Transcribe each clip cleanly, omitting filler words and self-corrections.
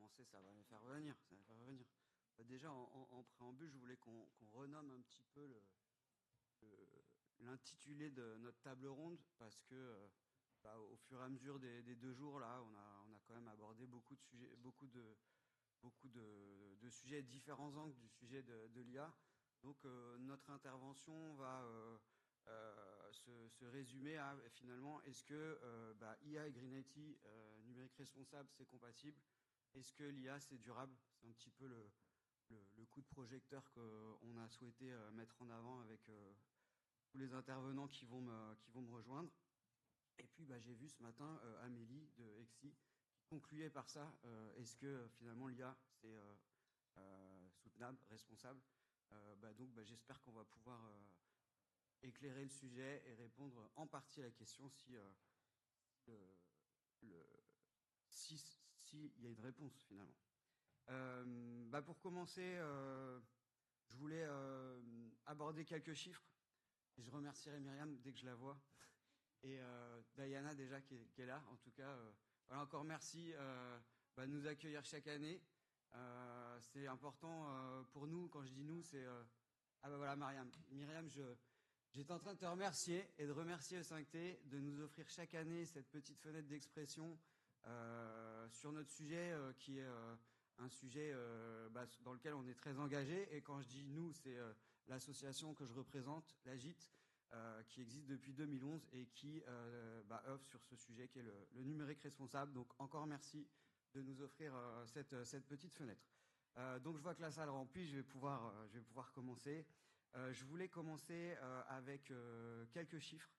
commencer, ça va les faire revenir. Ça va les faire revenir. Déjà, en préambule, je voulais qu'on renomme un petit peu l'intitulé de notre table ronde parce que au fur et à mesure des 2 jours, là, on a quand même abordé beaucoup de sujets, beaucoup de sujets, différents angles du sujet de l'IA. Donc notre intervention va se résumer à finalement, est-ce que IA et Green IT, numérique responsable, c'est compatible? Est-ce que l'IA, c'est durable? C'est un petit peu le coup de projecteur qu'on a souhaité mettre en avant avec tous les intervenants qui vont me rejoindre. Et puis j'ai vu ce matin Amélie de Exi qui concluait par ça. Est-ce que finalement l'IA, c'est soutenable, responsable? Donc j'espère qu'on va pouvoir éclairer le sujet et répondre en partie à la question si il y a une réponse finalement. Pour commencer, je voulais aborder quelques chiffres. Et je remercierai Myriam dès que je la vois. Et Diana déjà qui est là. En tout cas, voilà, encore merci de nous accueillir chaque année. C'est important pour nous. Quand je dis nous, c'est... voilà, Myriam, j'étais en train de te remercier et de remercier E5T de nous offrir chaque année cette petite fenêtre d'expression sur notre sujet qui est un sujet dans lequel on est très engagé. Et quand je dis nous, c'est l'association que je représente, l'AGIT, qui existe depuis 2011 et qui œuvre sur ce sujet qui est le numérique responsable. Donc encore merci de nous offrir cette petite fenêtre. Donc je vois que la salle remplie, je vais pouvoir commencer. Je voulais commencer avec quelques chiffres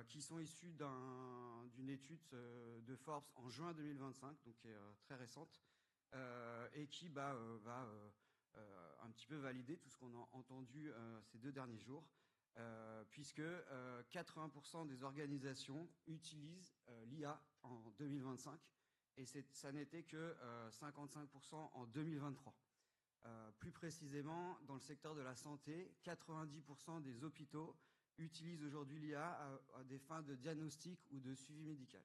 qui sont issus d'une étude de Forbes en juin 2025, donc qui est très récente, et qui va un petit peu valider tout ce qu'on a entendu ces 2 derniers jours, puisque 80% des organisations utilisent l'IA en 2025, et ça n'était que 55% en 2023. Plus précisément, dans le secteur de la santé, 90% des hôpitaux utilisent aujourd'hui l'IA à des fins de diagnostic ou de suivi médical.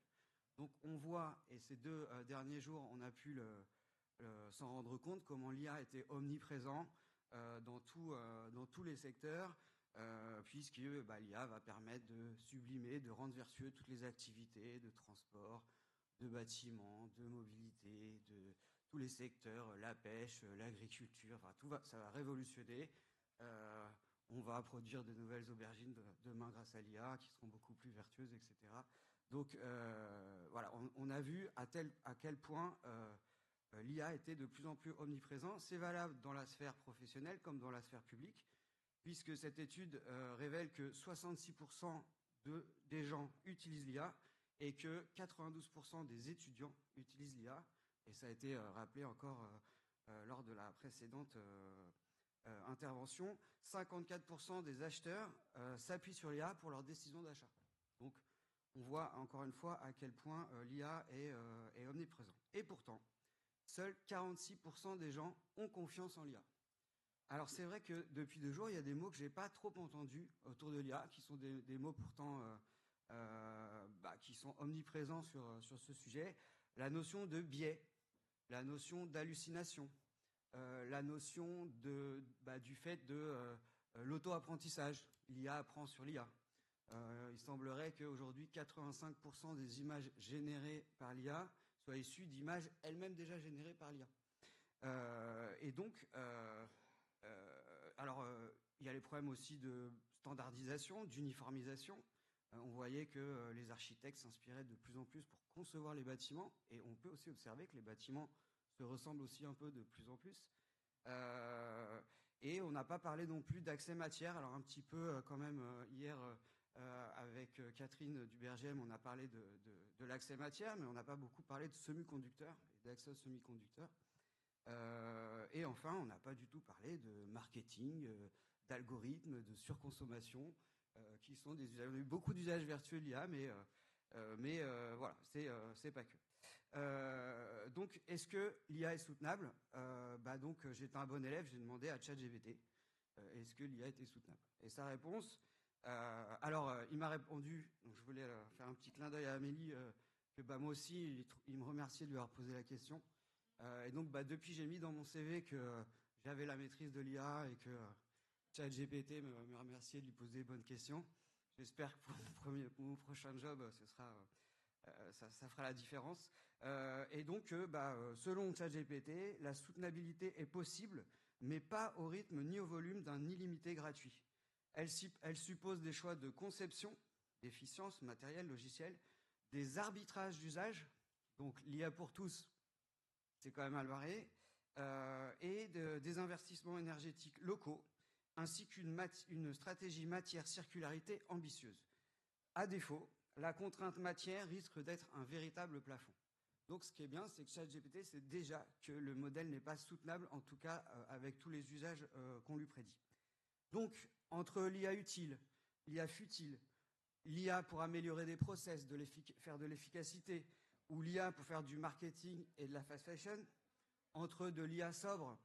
Donc on voit, et ces 2 derniers jours, on a pu s'en rendre compte, comment l'IA était omniprésent dans tous les secteurs, puisque l'IA va permettre de sublimer, de rendre vertueux toutes les activités de transport, de bâtiments, de mobilité, de tous les secteurs, la pêche, l'agriculture, enfin ça va révolutionner. On va produire de nouvelles aubergines demain grâce à l'IA qui seront beaucoup plus vertueuses, etc. Donc voilà, on a vu à quel point l'IA était de plus en plus omniprésent. C'est valable dans la sphère professionnelle comme dans la sphère publique, puisque cette étude révèle que 66% des gens utilisent l'IA et que 92% des étudiants utilisent l'IA. Et ça a été rappelé encore lors de la précédente intervention. 54% des acheteurs s'appuient sur l'IA pour leur décision d'achat. Donc, on voit encore une fois à quel point l'IA est omniprésent. Et pourtant, seuls 46% des gens ont confiance en l'IA. Alors c'est vrai que depuis 2 jours, il y a des mots que je n'ai pas trop entendus autour de l'IA, qui sont des mots pourtant qui sont omniprésents sur ce sujet. La notion de biais, la notion d'hallucination, la notion du fait de l'auto-apprentissage. L'IA apprend sur l'IA. Il semblerait qu'aujourd'hui, 85% des images générées par l'IA soient issues d'images elles-mêmes déjà générées par l'IA. Et donc, il y a les problèmes aussi de standardisation, d'uniformisation. On voyait que les architectes s'inspiraient de plus en plus pour concevoir les bâtiments, et on peut aussi observer que les bâtiments se ressemblent aussi un peu de plus en plus. Et on n'a pas parlé non plus d'accès matière. Alors un petit peu quand même hier avec Catherine Dubergem, on a parlé de l'accès matière, mais on n'a pas beaucoup parlé de semi-conducteurs et d'accès aux semi-conducteurs. Et enfin, on n'a pas du tout parlé de marketing, d'algorithmes, de surconsommation, qui sont des usages. On a eu beaucoup d'usages vertueux de l'IA, mais voilà, c'est pas que. Donc, est-ce que l'IA est soutenable? Donc, j'étais un bon élève, j'ai demandé à ChatGPT, est-ce que l'IA était soutenable? Et sa réponse, il m'a répondu, donc je voulais faire un petit clin d'œil à Amélie, que moi aussi, il me remerciait de lui avoir posé la question. Et donc, depuis, j'ai mis dans mon CV que j'avais la maîtrise de l'IA et que ChatGPT me remerciait de lui poser les bonnes questions. J'espère que pour mon prochain job, ça fera la différence. Et donc, selon ChatGPT, la soutenabilité est possible, mais pas au rythme ni au volume d'un illimité gratuit. Elle suppose des choix de conception, d'efficience matérielle, logicielle, des arbitrages d'usage, donc l'IA pour tous, c'est quand même mal barré, et des investissements énergétiques locaux, ainsi qu'une stratégie matière-circularité ambitieuse. À défaut, la contrainte matière risque d'être un véritable plafond. Donc ce qui est bien, c'est que ChatGPT sait déjà que le modèle n'est pas soutenable, en tout cas avec tous les usages qu'on lui prédit. Donc, entre l'IA utile, l'IA futile, l'IA pour améliorer des process, faire de l'efficacité, ou l'IA pour faire du marketing et de la fast fashion, entre de l'IA sobre,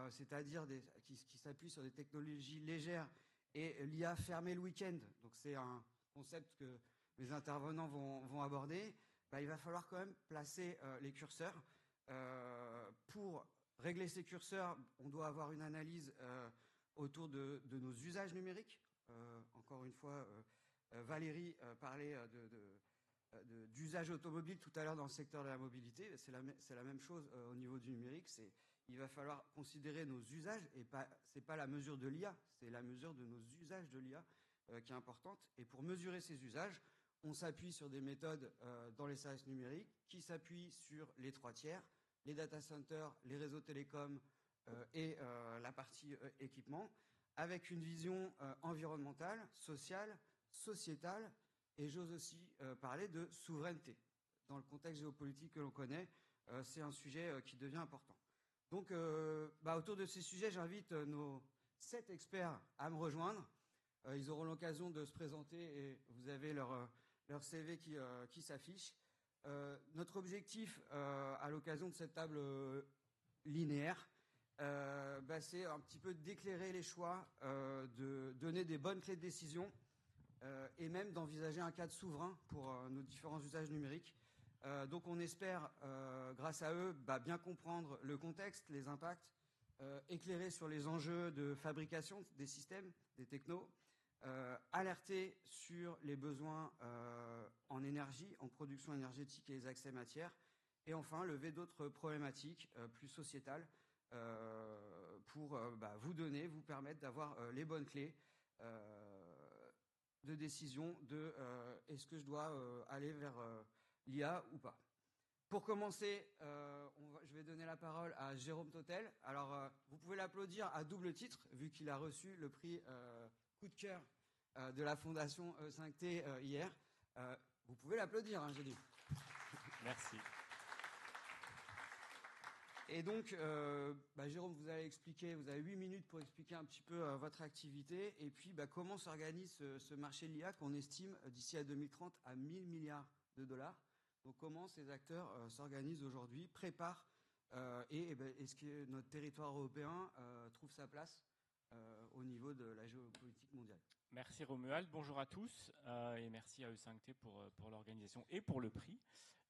c'est-à-dire qui s'appuie sur des technologies légères, et l'IA fermée le week-end, donc c'est un concept que mes intervenants vont aborder, il va falloir quand même placer les curseurs. Pour régler ces curseurs, on doit avoir une analyse autour de nos usages numériques. Encore une fois, Valérie parlait d'usage automobile tout à l'heure dans le secteur de la mobilité. C'est la même chose au niveau du numérique. Il va falloir considérer nos usages, et c'est pas la mesure de l'IA, c'est la mesure de nos usages de l'IA qui est importante. Et pour mesurer ces usages, on s'appuie sur des méthodes dans les services numériques qui s'appuient sur les 3 tiers, les data centers, les réseaux télécoms et la partie équipement, avec une vision environnementale, sociale, sociétale, et j'ose aussi parler de souveraineté. Dans le contexte géopolitique que l'on connaît, c'est un sujet qui devient important. Donc, autour de ces sujets, j'invite nos 7 experts à me rejoindre. Ils auront l'occasion de se présenter et vous avez leur CV qui s'affiche. Notre objectif, à l'occasion de cette table linéaire, c'est un petit peu d'éclairer les choix, de donner des bonnes clés de décision et même d'envisager un cadre souverain pour nos différents usages numériques. Donc on espère, grâce à eux, bien comprendre le contexte, les impacts, éclairer sur les enjeux de fabrication des systèmes, des technos, alerter sur les besoins en énergie, en production énergétique et les accès matières, et enfin lever d'autres problématiques plus sociétales pour vous permettre d'avoir les bonnes clés de décision de est-ce que je dois aller vers l'IA ou pas. Pour commencer, je vais donner la parole à Jérôme Totel. Alors, vous pouvez l'applaudir à double titre, vu qu'il a reçu le prix coup de cœur de la Fondation E5T hier. Vous pouvez l'applaudir, j'ai dit. Merci. Et donc, Jérôme, vous avez 8 minutes pour expliquer un petit peu votre activité et puis comment s'organise ce marché de l'IA qu'on estime d'ici à 2030 à 1 000 milliards de dollars. Donc, comment ces acteurs s'organisent aujourd'hui, préparent et est-ce que notre territoire européen trouve sa place au niveau de la géopolitique mondiale? Merci Romuald, bonjour à tous et merci à E5T pour l'organisation et pour le prix.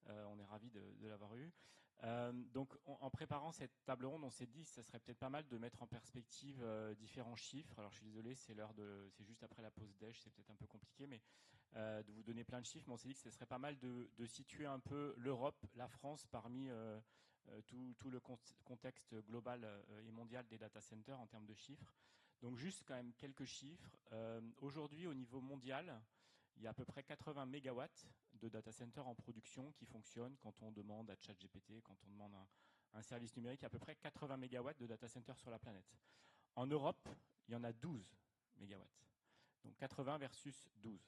On est ravis de l'avoir eu. Donc, en préparant cette table ronde, on s'est dit que ça serait peut-être pas mal de mettre en perspective différents chiffres. Alors, je suis désolé, c'est juste après la pause déj, c'est peut-être un peu compliqué, mais de vous donner plein de chiffres. Mais on s'est dit que ce serait pas mal de situer un peu l'Europe, la France parmi tout le contexte global et mondial des data centers en termes de chiffres. Donc, juste quand même quelques chiffres. Aujourd'hui, au niveau mondial, il y a à peu près 80 mégawatts de data centers en production qui fonctionnent quand on demande à ChatGPT, quand on demande un service numérique. Il y a à peu près 80 mégawatts de data centers sur la planète. En Europe, il y en a 12 mégawatts. Donc 80 versus 12.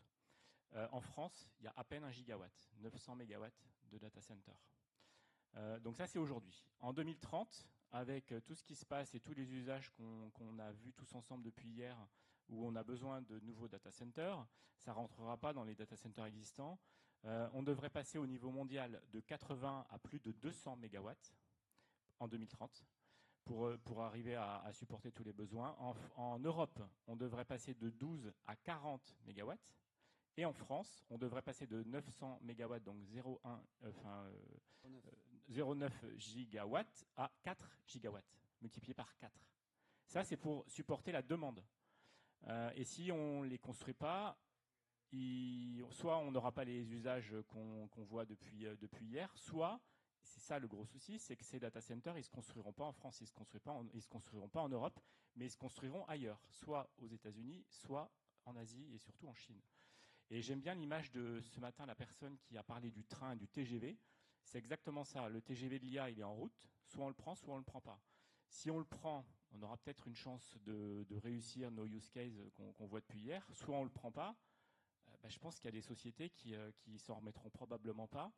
En France, il y a à peine 1 gigawatt, 900 mégawatts de data centers. Donc ça, c'est aujourd'hui. En 2030, avec tout ce qui se passe et tous les usages qu'on a vus tous ensemble depuis hier, où on a besoin de nouveaux data centers, ça ne rentrera pas dans les data centers existants. On devrait passer au niveau mondial de 80 à plus de 200 mégawatts en 2030 pour arriver à supporter tous les besoins. En Europe, on devrait passer de 12 à 40 mégawatts. Et en France, on devrait passer de 900 mégawatts, donc 0,9 gigawatts à 4 gigawatts, multiplié par 4. Ça, c'est pour supporter la demande. Et si on ne les construit pas, soit on n'aura pas les usages qu'on voit depuis hier, soit, c'est ça le gros souci, c'est que ces data centers, ils ne se construiront pas en France, ils ne se construiront pas en Europe, mais ils se construiront ailleurs, soit aux États-Unis, soit en Asie et surtout en Chine. Et j'aime bien l'image de ce matin, la personne qui a parlé du train et du TGV. C'est exactement ça. Le TGV de l'IA, il est en route. Soit on le prend, soit on ne le prend pas. Si on le prend, on aura peut-être une chance de réussir nos use cases qu'on voit depuis hier. Soit on ne le prend pas. Je pense qu'il y a des sociétés qui s'en remettront probablement pas.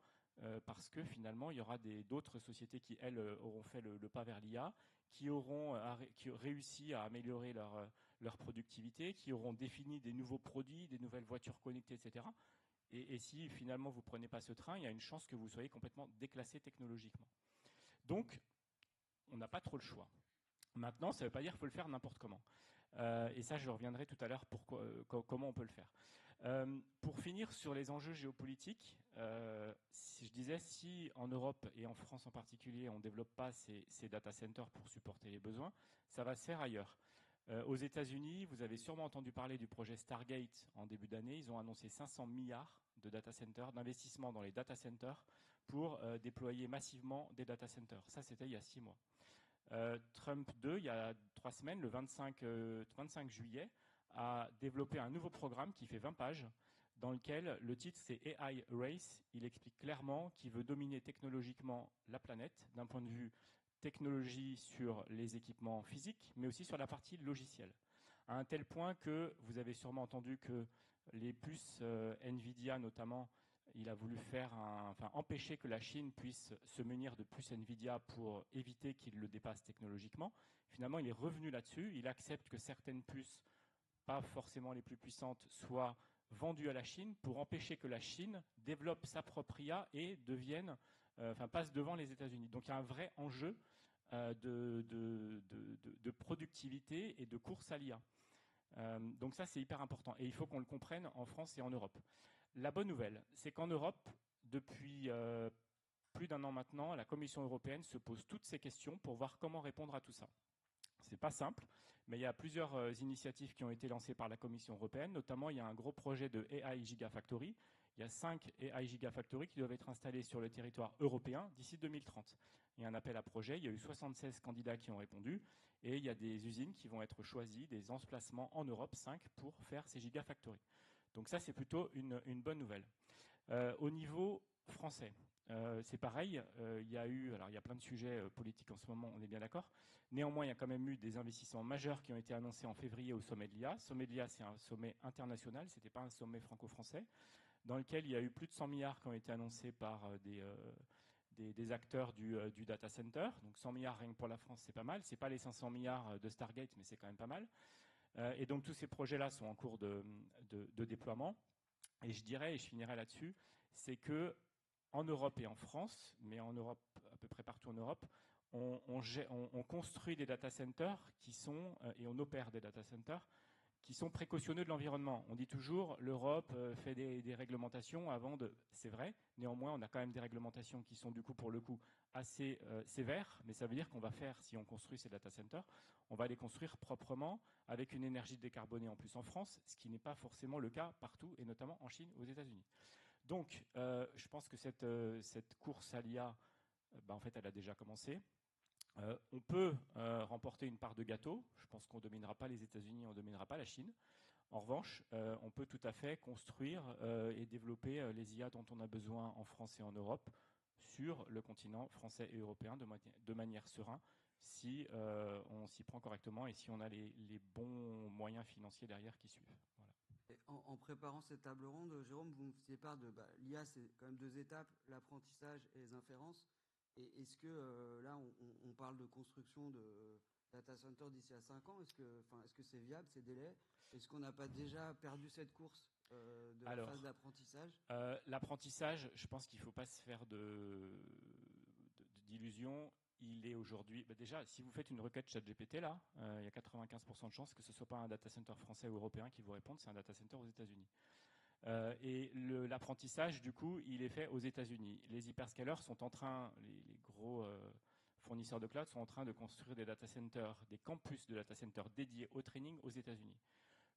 Parce que finalement, il y aura d'autres sociétés qui, elles, auront fait le pas vers l'IA, qui auront réussi à améliorer leur productivité, qui auront défini des nouveaux produits, des nouvelles voitures connectées, etc. Et si finalement vous ne prenez pas ce train, il y a une chance que vous soyez complètement déclassé technologiquement. Donc, on n'a pas trop le choix. Maintenant, ça ne veut pas dire qu'il faut le faire n'importe comment. Et ça, je reviendrai tout à l'heure comment on peut le faire. Pour finir sur les enjeux géopolitiques, je disais, si en Europe et en France en particulier, on ne développe pas ces data centers pour supporter les besoins, ça va se faire ailleurs. Aux États-Unis, vous avez sûrement entendu parler du projet Stargate en début d'année. Ils ont annoncé 500 milliards de data centers, d'investissements dans les data centers pour déployer massivement des data centers. Ça, c'était il y a 6 mois. Trump 2, il y a 3 semaines, le 25 juillet, a développé un nouveau programme qui fait 20 pages, dans lequel le titre c'est AI Race. Il explique clairement qu'il veut dominer technologiquement la planète d'un point de vue technologie sur les équipements physiques, mais aussi sur la partie logicielle. À un tel point que vous avez sûrement entendu que les puces Nvidia notamment, il a voulu empêcher que la Chine puisse se munir de puces Nvidia pour éviter qu'il le dépasse technologiquement. Finalement, il est revenu là-dessus. Il accepte que certaines puces, pas forcément les plus puissantes, soient vendues à la Chine pour empêcher que la Chine développe sa propre IA et passe devant les États-Unis. Donc il y a un vrai enjeu de productivité et de course à l'IA. Donc ça, c'est hyper important. Et il faut qu'on le comprenne en France et en Europe. La bonne nouvelle, c'est qu'en Europe, depuis plus d'1 an maintenant, la Commission européenne se pose toutes ces questions pour voir comment répondre à tout ça. C'est pas simple, mais il y a plusieurs initiatives qui ont été lancées par la Commission européenne. Notamment, il y a un gros projet de AI Gigafactory. Il y a 5 AI Gigafactory qui doivent être installés sur le territoire européen d'ici 2030. Il y a un appel à projet, il y a eu 76 candidats qui ont répondu, et il y a des usines qui vont être choisies, des emplacements en Europe, 5, pour faire ces Gigafactory. Donc ça, c'est plutôt une bonne nouvelle. Au niveau français, c'est pareil, il y a plein de sujets politiques en ce moment, on est bien d'accord. Néanmoins, il y a quand même eu des investissements majeurs qui ont été annoncés en février au sommet de l'IA. Sommet de l'IA, c'est un sommet international, ce n'était pas un sommet franco-français, dans lequel il y a eu plus de 100 milliards qui ont été annoncés par des acteurs du data center. Donc 100 milliards rien que pour la France, c'est pas mal. Ce n'est pas les 500 milliards de Stargate, mais c'est quand même pas mal. Et donc tous ces projets-là sont en cours de déploiement. Et je dirais, et je finirai là-dessus, c'est que en Europe et en France, mais en Europe, à peu près partout en Europe, on construit des data centers et on opère des data centers qui sont précautionneux de l'environnement. On dit toujours l'Europe fait des réglementations avant de... C'est vrai, néanmoins on a quand même des réglementations qui sont du coup pour le coup assez sévères, mais ça veut dire qu'on va faire, si on construit ces data centers, on va les construire proprement avec une énergie décarbonée en plus en France, ce qui n'est pas forcément le cas partout, et notamment en Chine, aux États-Unis. Donc je pense que cette course à l'IA, en fait elle a déjà commencé. On peut remporter une part de gâteau. Je pense qu'on ne dominera pas les États-Unis, on ne dominera pas la Chine. En revanche, on peut tout à fait construire et développer les IA dont on a besoin en France et en Europe sur le continent français et européen de manière sereine si on s'y prend correctement et si on a les bons moyens financiers derrière qui suivent. Voilà. En préparant cette table ronde, Jérôme, vous me faisiez part de l'IA, c'est quand même 2 étapes, l'apprentissage et les inférences. Et est-ce que là, on parle de construction de data center d'ici à 5 ans? Est-ce que c'est viable, ces délais? Est-ce qu'on n'a pas déjà perdu cette course de la phase d'apprentissage? L'apprentissage, je pense qu'il ne faut pas se faire d'illusions. Il est aujourd'hui... déjà, si vous faites une requête ChatGPT, là, il y a 95% de chances que ce ne soit pas un data center français ou européen qui vous réponde, c'est un data center aux États-Unis. Et l'apprentissage, du coup, il est fait aux États-Unis. Les hyperscalers sont en train, les gros fournisseurs de cloud sont en train de construire des data centers, des campus de data centers dédiés au training aux États-Unis.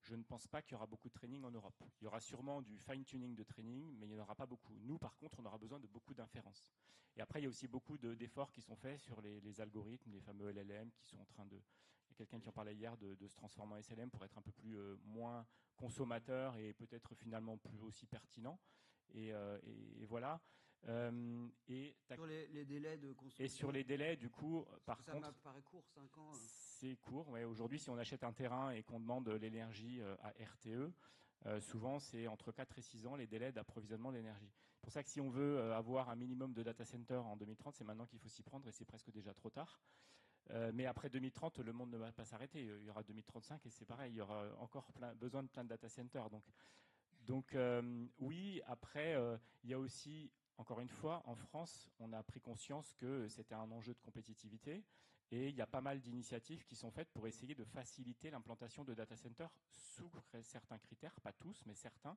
Je ne pense pas qu'il y aura beaucoup de training en Europe. Il y aura sûrement du fine-tuning de training, mais il n'y en aura pas beaucoup. Nous, par contre, on aura besoin de beaucoup d'inférences. Et après, il y a aussi beaucoup d'efforts qui sont faits sur les algorithmes, les fameux LLM, qui sont en train de... Il y a quelqu'un qui en parlait hier de se transformer en SLM pour être un peu plus moins consommateur et peut-être finalement plus aussi pertinent. Et voilà. Sur les délais de construction. Et sur les délais, du coup, par ça contre... Ça paraît court, 5 ans. C'est court, ouais. Aujourd'hui, si on achète un terrain et qu'on demande l'énergie à RTE, souvent c'est entre 4 et 6 ans les délais d'approvisionnement d'énergie. C'est pour ça que si on veut avoir un minimum de data center en 2030, c'est maintenant qu'il faut s'y prendre et c'est presque déjà trop tard. Mais après 2030, le monde ne va pas s'arrêter. Il y aura 2035 et c'est pareil, il y aura encore besoin de plein de data centers. Donc oui, après, il y a aussi, encore une fois, en France, on a pris conscience que c'était un enjeu de compétitivité et il y a pas mal d'initiatives qui sont faites pour essayer de faciliter l'implantation de data centers sous certains critères, pas tous, mais certains.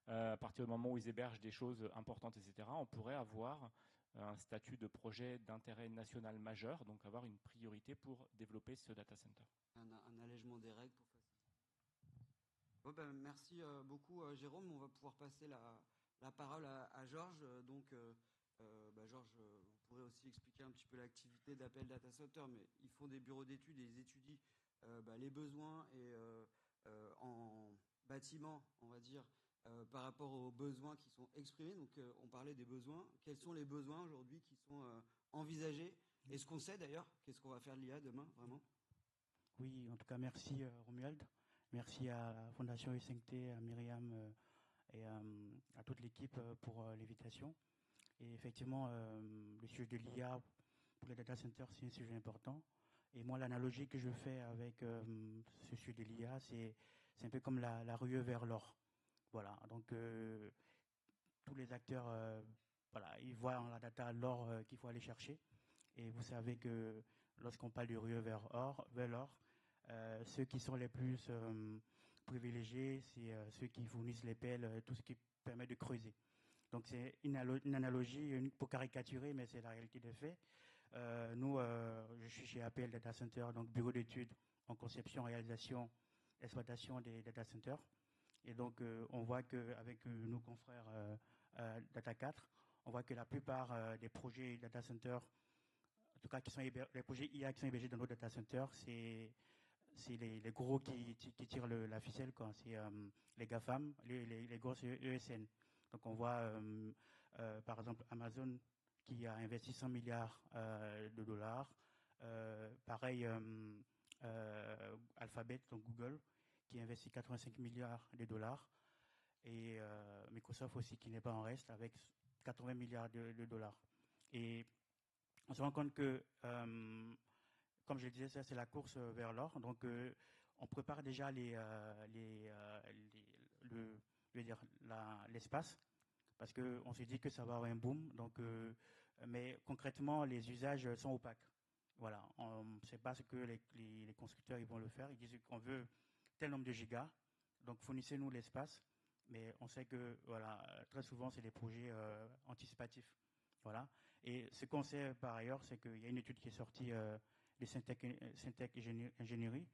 À partir du moment où ils hébergent des choses importantes, etc., on pourrait avoir un statut de projet d'intérêt national majeur, donc avoir une priorité pour développer ce data center. Un allègement des règles pour faciliter. Bon, ben, merci beaucoup Jérôme. On va pouvoir passer la parole à Georges. Georges, on pourrait aussi expliquer un petit peu l'activité d'Appel Data Center, mais ils font des bureaux d'études et ils étudient les besoins et en bâtiment, on va dire, par rapport aux besoins qui sont exprimés. Donc on parlait des besoins. Quels sont les besoins aujourd'hui qui sont envisagés? Est-ce qu'on sait d'ailleurs qu'est-ce qu'on va faire de l'IA demain, vraiment? Oui, en tout cas, merci Romuald. Merci à la Fondation U5T, à Myriam et à toute l'équipe pour l'invitation. Et effectivement, le sujet de l'IA pour les data centers, c'est un sujet important. Et moi, l'analogie que je fais avec ce sujet de l'IA, c'est un peu comme la ruée vers l'or. Voilà, donc tous les acteurs, ils voient en la data l'or qu'il faut aller chercher. Et vous savez que lorsqu'on parle de ruée vers l'or, ceux qui sont les plus privilégiés, c'est ceux qui fournissent les pelles, tout ce qui permet de creuser. Donc c'est une analogie pour caricaturer, mais c'est la réalité des faits. Nous, je suis chez APL Data Center, donc bureau d'études en conception, réalisation, exploitation des data centers. Et donc on voit qu'avec nos confrères Data 4, on voit que la plupart des projets data centers, en tout cas qui sont les projets IA qui sont hébergés dans nos data centers, c'est les gros qui tirent la ficelle, quoi. C'est les GAFAM, les grosses ESN. Donc on voit par exemple Amazon qui a investi 100 milliards de dollars. Pareil Alphabet, donc Google, qui investit 85 milliards de dollars. Et Microsoft aussi qui n'est pas en reste avec 80 milliards de dollars. Et on se rend compte que, comme je le disais, ça c'est la course vers l'or. Donc on prépare déjà l'espace, parce qu'on se dit que ça va avoir un boom. Donc, mais concrètement, les usages sont opaques. Voilà, on ne sait pas ce que les constructeurs ils vont le faire. Ils disent qu'on veut tel nombre de gigas, donc fournissez-nous l'espace. Mais on sait que voilà, très souvent, c'est des projets anticipatifs. Voilà. Et ce qu'on sait par ailleurs, c'est qu'il y a une étude qui est sortie de Syntec Ingénierie,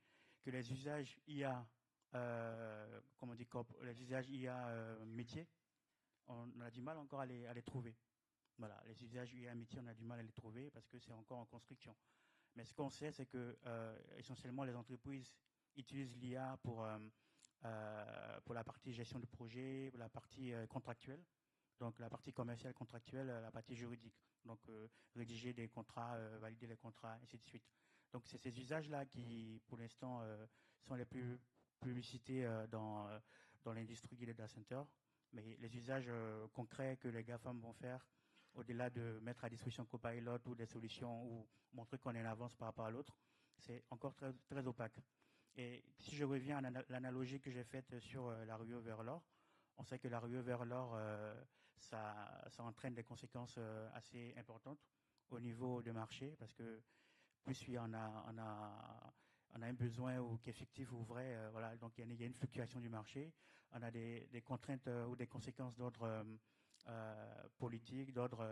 que les usages IA, les usages IA métiers, on a du mal encore à les trouver. Voilà, les usages IA métiers, on a du mal à les trouver parce que c'est encore en construction. Mais ce qu'on sait, c'est que essentiellement les entreprises utilisent l'IA pour la partie gestion de projet, pour la partie contractuelle, donc la partie commerciale contractuelle, la partie juridique, donc rédiger des contrats, valider les contrats, ainsi de suite. Donc c'est ces usages-là qui, pour l'instant, sont les plus publicités dans l'industrie des data centers. Mais les usages concrets que les GAFAM vont faire, au-delà de mettre à disposition Copilot ou des solutions ou montrer qu'on est en avance par rapport à l'autre, c'est encore très, très opaque. Et si je reviens à l'analogie que j'ai faite sur la ruée vers l'or, on sait que la ruée vers l'or, ça entraîne des conséquences assez importantes au niveau du marché, parce que plus on a un besoin ou qui est fictif ou vrai, voilà, donc il y a une fluctuation du marché, on a des contraintes ou des conséquences d'ordre politique, d'ordre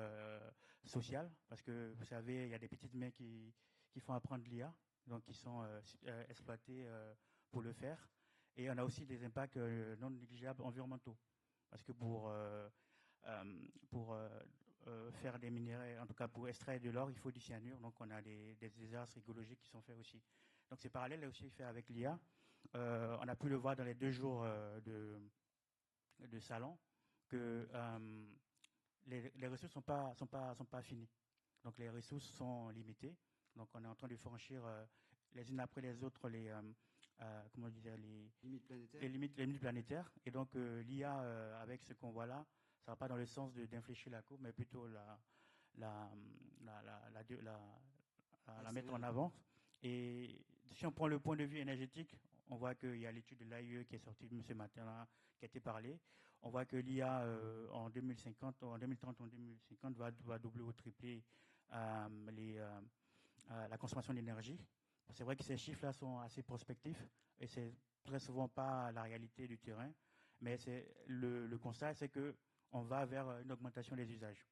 social, parce que vous savez, il y a des petites mains qui font apprendre l'IA, donc qui sont exploitées pour le faire. Et on a aussi des impacts non négligeables environnementaux, parce que pour faire des minéraux, en tout cas pour extraire de l'or, il faut du cyanure, donc on a des désastres écologiques qui sont faits aussi. Donc c'est parallèle aussi fait avec l'IA. On a pu le voir dans les 2 jours de salon que les ressources sont pas finies. Donc les ressources sont limitées. Donc on est en train de franchir les unes après les autres comment dire, les limites planétaires. Et donc l'IA avec ce qu'on voit là, ça va pas dans le sens d'infléchir la courbe, mais plutôt la mettre en avant. Et si on prend le point de vue énergétique, on voit qu'il y a l'étude de l'AIE qui est sortie ce matin-là, qui a été parlée. On voit que l'IA en 2050, en 2030, en 2050 va doubler ou tripler la consommation d'énergie. C'est vrai que ces chiffres-là sont assez prospectifs et c'est très souvent pas la réalité du terrain. Mais le constat, c'est que on va vers une augmentation des usages.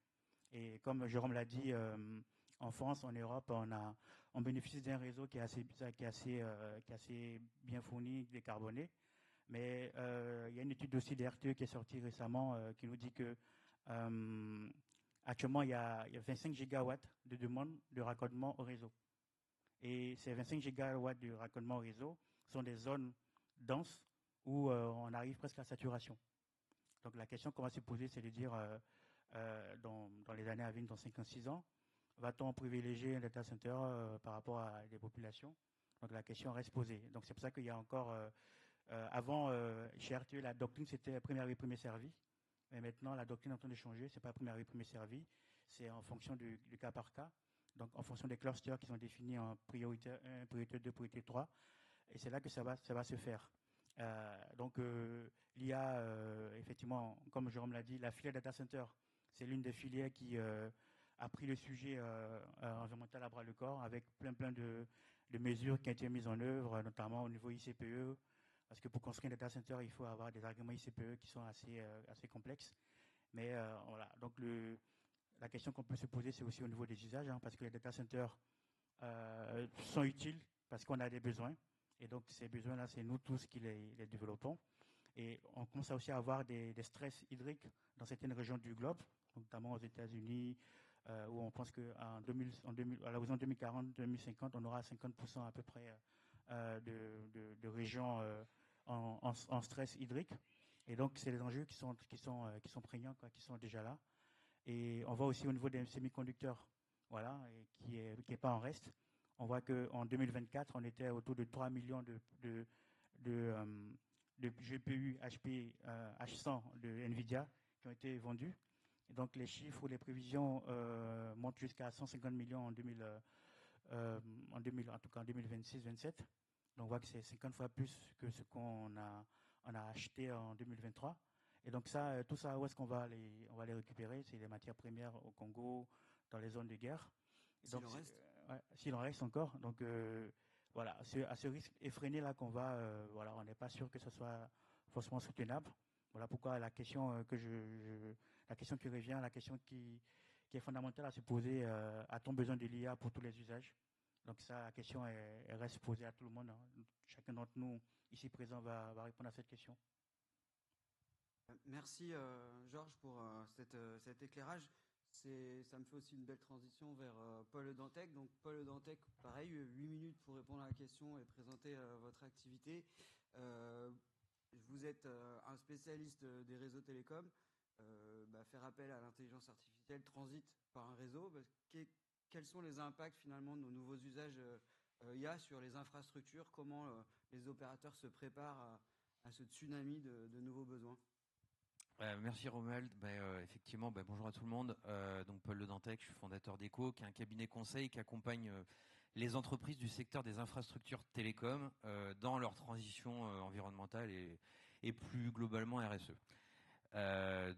Et comme Jérôme l'a dit, en France, en Europe, on bénéficie d'un réseau qui est assez bien fourni, décarboné. Mais il y a une étude aussi d'RTE qui est sortie récemment qui nous dit que actuellement, il y a 25 gigawatts de demande de raccordement au réseau. Et ces 25 gigawatts de raccordement au réseau sont des zones denses où on arrive presque à saturation. Donc la question qu'on va se poser, c'est de dire, dans les années à venir, dans 5-6 ans, va-t-on privilégier un data center par rapport à des populations? Donc la question reste posée. Donc c'est pour ça qu'il y a encore... avant, chez RTE, la doctrine, c'était premier arrivé, premier servi. Mais maintenant, la doctrine est en train de changer. Ce n'est pas premier arrivé, premier servi. C'est en fonction du cas par cas. Donc en fonction des clusters qui sont définis en priorité 1, priorité 2, priorité 3. Et c'est là que ça va se faire. Donc l'IA, effectivement, comme Jérôme l'a dit, la filière data center, c'est l'une des filières qui a pris le sujet environnemental à bras le corps avec plein de mesures qui ont été mises en œuvre, notamment au niveau ICPE, parce que pour construire un data center, il faut avoir des arguments ICPE qui sont assez complexes. Mais voilà, donc la question qu'on peut se poser, c'est aussi au niveau des usages, parce que les data centers sont utiles parce qu'on a des besoins. Et donc, ces besoins-là, c'est nous tous qui les développons. Et on commence aussi à avoir des stress hydriques dans certaines régions du globe, notamment aux États-Unis, où on pense qu'à l'horizon 2040-2050, on aura 50% à peu près de régions en stress hydrique. Et donc, c'est des enjeux qui sont prégnants, qui sont déjà là. Et on voit aussi au niveau des semi-conducteurs, voilà, qui est pas en reste. On voit qu'en 2024, on était autour de 3 millions de GPU HP H100 de NVIDIA qui ont été vendus. Et donc les chiffres ou les prévisions montent jusqu'à 150 millions en 2026-27. Donc on voit que c'est 50 fois plus que ce qu'on a acheté en 2023. Et donc ça, tout ça, où est-ce qu'on va les récupérer? C'est les matières premières au Congo, dans les zones de guerre. S'il en reste. S'il en reste encore. Donc voilà, à ce risque effréné là qu'on va, voilà, on n'est pas sûr que ce soit forcément soutenable. Voilà pourquoi la question la question qui revient, la question qui est fondamentale à se poser, a-t-on besoin de l'IA pour tous les usages? Donc ça, la question elle reste posée à tout le monde. Chacun d'entre nous ici présent va répondre à cette question. Merci Georges pour cet éclairage. Ça me fait aussi une belle transition vers Paul Le Dantec. Donc Paul Le Dantec, pareil, 8 minutes pour répondre à la question et présenter votre activité. Vous êtes un spécialiste des réseaux télécoms. Faire appel à l'intelligence artificielle transite par un réseau. Quels sont les impacts finalement de nos nouveaux usages IA sur les infrastructures? Comment les opérateurs se préparent à ce tsunami de nouveaux besoins? Merci Romuald. Effectivement, bonjour à tout le monde. Donc Paul Le Dantec, je suis fondateur d'Eco, qui est un cabinet conseil qui accompagne les entreprises du secteur des infrastructures télécom dans leur transition environnementale et plus globalement RSE.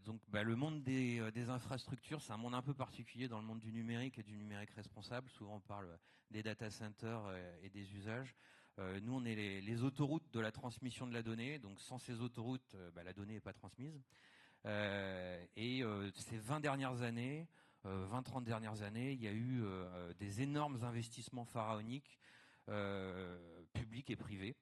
Donc le monde des infrastructures, c'est un monde un peu particulier dans le monde du numérique et du numérique responsable. Souvent on parle des data centers et des usages. Nous, on est les autoroutes de la transmission de la donnée. Donc sans ces autoroutes, la donnée n'est pas transmise. Ces 20 dernières années, 20-30 dernières années, il y a eu des énormes investissements pharaoniques, publics et privés,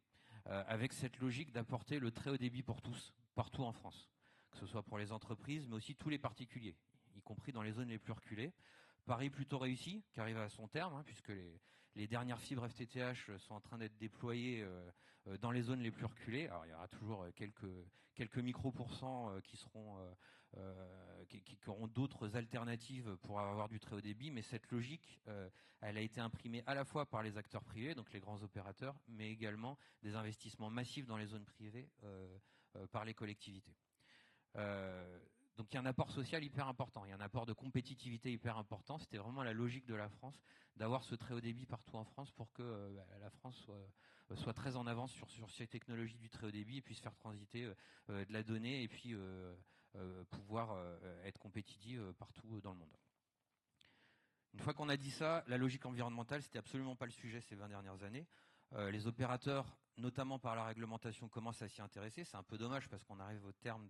avec cette logique d'apporter le très haut débit pour tous, partout en France, que ce soit pour les entreprises, mais aussi tous les particuliers, y compris dans les zones les plus reculées. Paris plutôt réussi, qui arrive à son terme, puisque les dernières fibres FTTH sont en train d'être déployées dans les zones les plus reculées. Alors il y aura toujours quelques micro-pourcents qui auront d'autres alternatives pour avoir du très haut débit, mais cette logique, elle a été imprimée à la fois par les acteurs privés, donc les grands opérateurs, mais également des investissements massifs dans les zones privées par les collectivités. Donc il y a un apport social hyper important, il y a un apport de compétitivité hyper important. C'était vraiment la logique de la France d'avoir ce très haut débit partout en France pour que la France soit très en avance sur ces technologies du très haut débit et puisse faire transiter de la donnée et puis pouvoir être compétitive partout dans le monde. Une fois qu'on a dit ça, la logique environnementale, c'était absolument pas le sujet ces 20 dernières années. Les opérateurs, notamment par la réglementation, commencent à s'y intéresser. C'est un peu dommage parce qu'on arrive au terme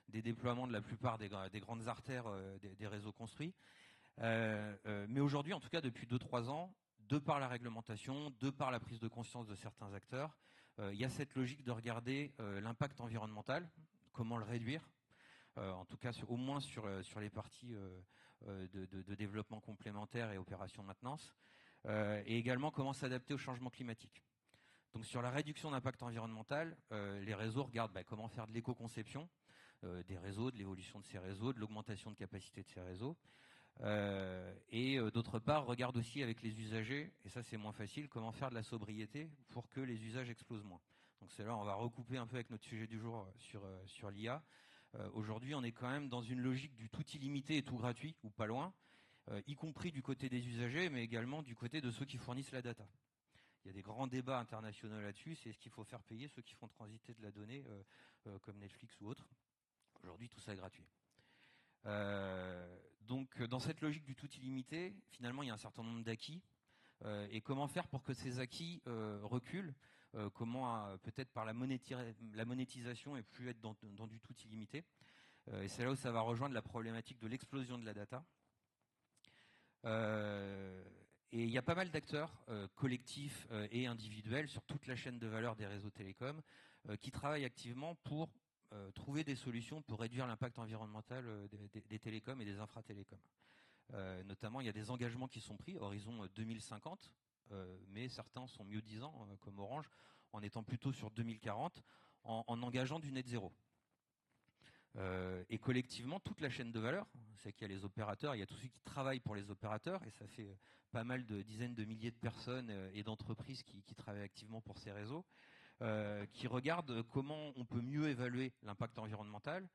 des déploiements de la plupart des grandes artères des réseaux construits. Mais aujourd'hui, en tout cas depuis 2-3 ans, de par la réglementation, de par la prise de conscience de certains acteurs, il y a cette logique de regarder l'impact environnemental, comment le réduire, en tout cas au moins sur les parties de développement complémentaire et opérations de maintenance, et également comment s'adapter au changement climatique. Donc sur la réduction d'impact environnemental, les réseaux regardent comment faire de l'éco-conception des réseaux, de l'évolution de ces réseaux, de l'augmentation de capacité de ces réseaux. Et d'autre part, regardent aussi avec les usagers, et ça c'est moins facile, comment faire de la sobriété pour que les usages explosent moins. Donc c'est là, on va recouper un peu avec notre sujet du jour sur l'IA. Aujourd'hui, on est quand même dans une logique du tout illimité et tout gratuit, ou pas loin, y compris du côté des usagers, mais également du côté de ceux qui fournissent la data. Il y a des grands débats internationaux là-dessus, c'est ce qu'il faut faire payer ceux qui font transiter de la donnée, comme Netflix ou autres. Aujourd'hui, tout ça est gratuit. Donc, dans cette logique du tout illimité, finalement, il y a un certain nombre d'acquis. Et comment faire pour que ces acquis reculent, comment peut-être par la monétisation et plus être dans du tout illimité. Et c'est là où ça va rejoindre la problématique de l'explosion de la data. Et il y a pas mal d'acteurs collectifs et individuels sur toute la chaîne de valeur des réseaux télécoms qui travaillent activement pour trouver des solutions pour réduire l'impact environnemental des télécoms et des infratélécoms. Notamment, il y a des engagements qui sont pris, horizon 2050, mais certains sont mieux disants, comme Orange, en étant plutôt sur 2040, en engageant du net zéro. Et collectivement, toute la chaîne de valeur, c'est qu'il y a les opérateurs, il y a tous ceux qui travaillent pour les opérateurs, et ça fait pas mal de dizaines de milliers de personnes et d'entreprises qui travaillent activement pour ces réseaux, qui regardent comment on peut mieux évaluer l'impact environnemental,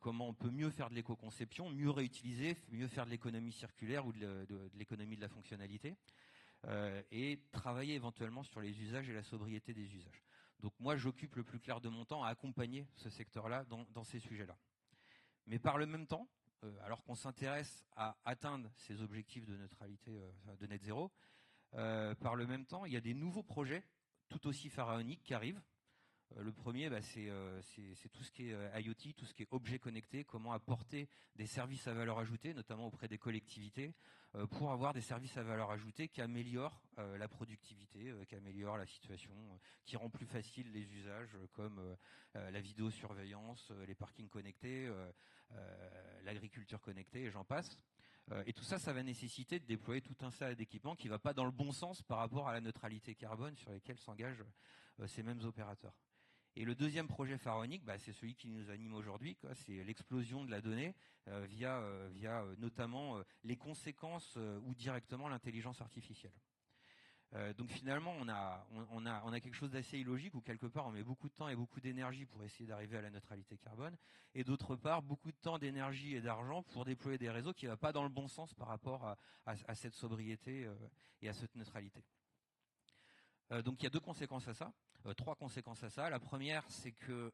comment on peut mieux faire de l'éco-conception, mieux réutiliser, mieux faire de l'économie circulaire ou de l'économie de la fonctionnalité, et travailler éventuellement sur les usages et la sobriété des usages. Donc moi, j'occupe le plus clair de mon temps à accompagner ce secteur-là dans ces sujets-là. Mais par le même temps, alors qu'on s'intéresse à atteindre ces objectifs de neutralité, de net zéro, par le même temps, il y a des nouveaux projets tout aussi pharaoniques qui arrivent. Le premier, c'est tout ce qui est IoT, tout ce qui est objet connecté, comment apporter des services à valeur ajoutée, notamment auprès des collectivités, pour avoir des services à valeur ajoutée qui améliorent la productivité, qui améliorent la situation, qui rend plus facile les usages comme la vidéosurveillance, les parkings connectés, l'agriculture connectée, et j'en passe. Et tout ça, ça va nécessiter de déployer tout un tas d'équipements qui ne va pas dans le bon sens par rapport à la neutralité carbone sur lesquels s'engagent ces mêmes opérateurs. Et le deuxième projet pharaonique, c'est celui qui nous anime aujourd'hui, c'est l'explosion de la donnée via notamment les conséquences ou directement l'intelligence artificielle. Donc finalement, on a quelque chose d'assez illogique où quelque part on met beaucoup de temps et beaucoup d'énergie pour essayer d'arriver à la neutralité carbone, et d'autre part beaucoup de temps, d'énergie et d'argent pour déployer des réseaux qui ne vont pas dans le bon sens par rapport à cette sobriété et à cette neutralité. Donc il y a 2 conséquences à ça, 3 conséquences à ça. La première, c'est que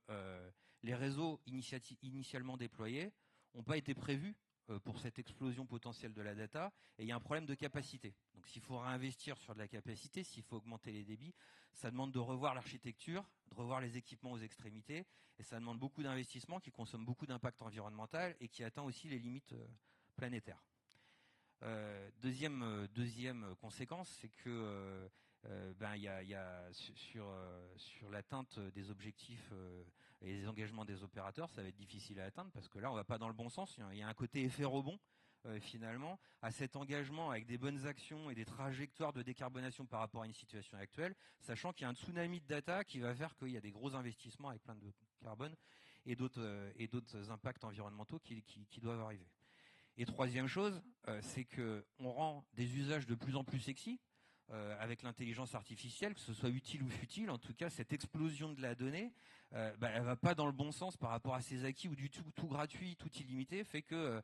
les réseaux initialement déployés n'ont pas été prévus pour cette explosion potentielle de la data, et il y a un problème de capacité. Donc s'il faut réinvestir sur de la capacité, s'il faut augmenter les débits, ça demande de revoir l'architecture, de revoir les équipements aux extrémités, et ça demande beaucoup d'investissements qui consomment beaucoup d'impact environnemental et qui atteint aussi les limites planétaires. Deuxième conséquence, c'est que il y a sur l'atteinte des objectifs et des engagements des opérateurs, ça va être difficile à atteindre parce que là, on va pas dans le bon sens. Il y a un côté effet rebond finalement à cet engagement avec des bonnes actions et des trajectoires de décarbonation par rapport à une situation actuelle, sachant qu'il y a un tsunami de data qui va faire qu'il y a des gros investissements avec plein de carbone et d'autres impacts environnementaux qui doivent arriver. Et troisième chose, c'est que on rend des usages de plus en plus sexy avec l'intelligence artificielle, que ce soit utile ou futile. En tout cas, cette explosion de la donnée, elle va pas dans le bon sens par rapport à ces acquis où du tout gratuit, tout illimité, fait que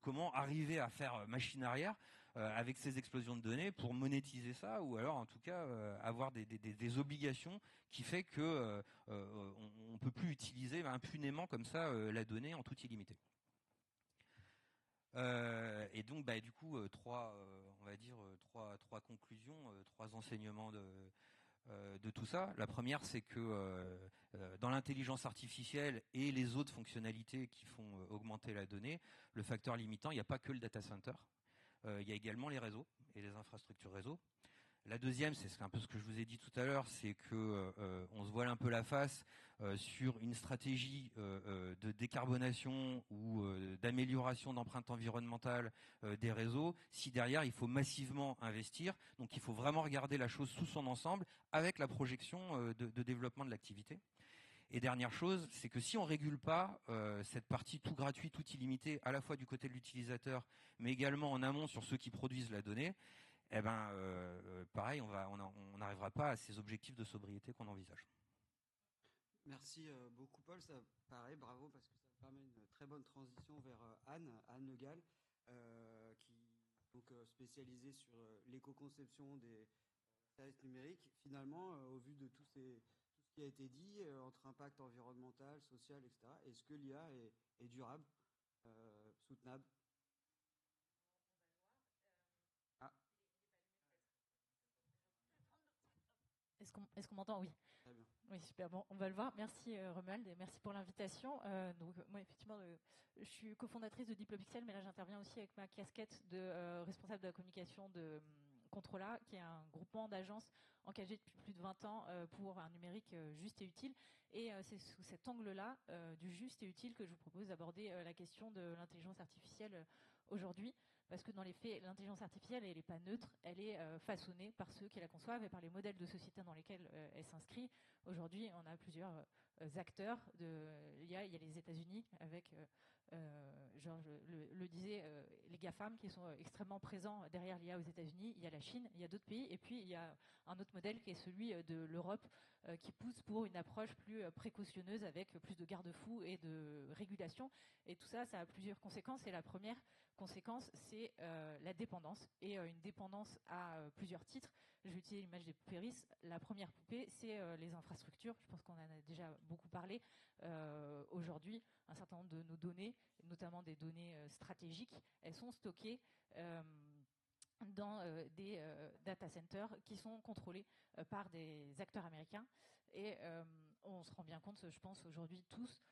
comment arriver à faire machine arrière avec ces explosions de données pour monétiser ça, ou alors en tout cas avoir des obligations qui fait que on peut plus utiliser impunément comme ça la donnée en tout illimité. Et donc du coup trois conclusions, trois enseignements de tout ça. La première, c'est que dans l'intelligence artificielle et les autres fonctionnalités qui font augmenter la donnée, le facteur limitant, il n'y a pas que le data center. Il y a également les réseaux et les infrastructures réseau. La deuxième, c'est un peu ce que je vous ai dit tout à l'heure, c'est que on se voile un peu la face sur une stratégie de décarbonation ou d'amélioration d'empreinte environnementale des réseaux, si derrière il faut massivement investir. Donc il faut vraiment regarder la chose sous son ensemble avec la projection de développement de l'activité. Et dernière chose, c'est que si on régule pas cette partie tout gratuit, tout illimité, à la fois du côté de l'utilisateur, mais également en amont sur ceux qui produisent la donnée, pareil, on n'arrivera pas à ces objectifs de sobriété qu'on envisage. Merci beaucoup Paul, ça pareil, bravo parce que ça permet une très bonne transition vers Anne Le Gall, qui donc spécialisée sur l'éco-conception des services numériques. Finalement, au vu de tout ce qui a été dit, entre impact environnemental, social, etc., est-ce que l'IA est durable, soutenable? Est-ce qu'on m'entend? Oui. Très bien. Oui, super. Bon, on va le voir. Merci Romuald et merci pour l'invitation. Donc moi, effectivement, je suis cofondatrice de Diplopixel, mais là, j'interviens aussi avec ma casquette de responsable de la communication de Controla, qui est un groupement d'agences engagées depuis plus de 20 ans pour un numérique juste et utile. Et c'est sous cet angle-là du juste et utile que je vous propose d'aborder la question de l'intelligence artificielle aujourd'hui. Parce que dans les faits, l'intelligence artificielle, elle n'est pas neutre, elle est façonnée par ceux qui la conçoivent et par les modèles de société dans lesquels elle s'inscrit. Aujourd'hui, on a plusieurs acteurs. Il y a les États-Unis avec, Georges le disait, les GAFAM qui sont extrêmement présents derrière l'IA aux États-Unis. Il y a la Chine, il y a d'autres pays. Et puis, il y a un autre modèle qui est celui de l'Europe qui pousse pour une approche plus précautionneuse avec plus de garde-fous et de régulation. Et tout ça, ça a plusieurs conséquences. Et la première conséquence, c'est la dépendance, et une dépendance à plusieurs titres. Je vais utiliser l'image des poupées russes. La première poupée, c'est les infrastructures. Je pense qu'on en a déjà beaucoup parlé. Aujourd'hui, un certain nombre de nos données, notamment des données stratégiques, elles sont stockées dans des data centers qui sont contrôlés par des acteurs américains. Et on se rend bien compte, je pense, aujourd'hui tous,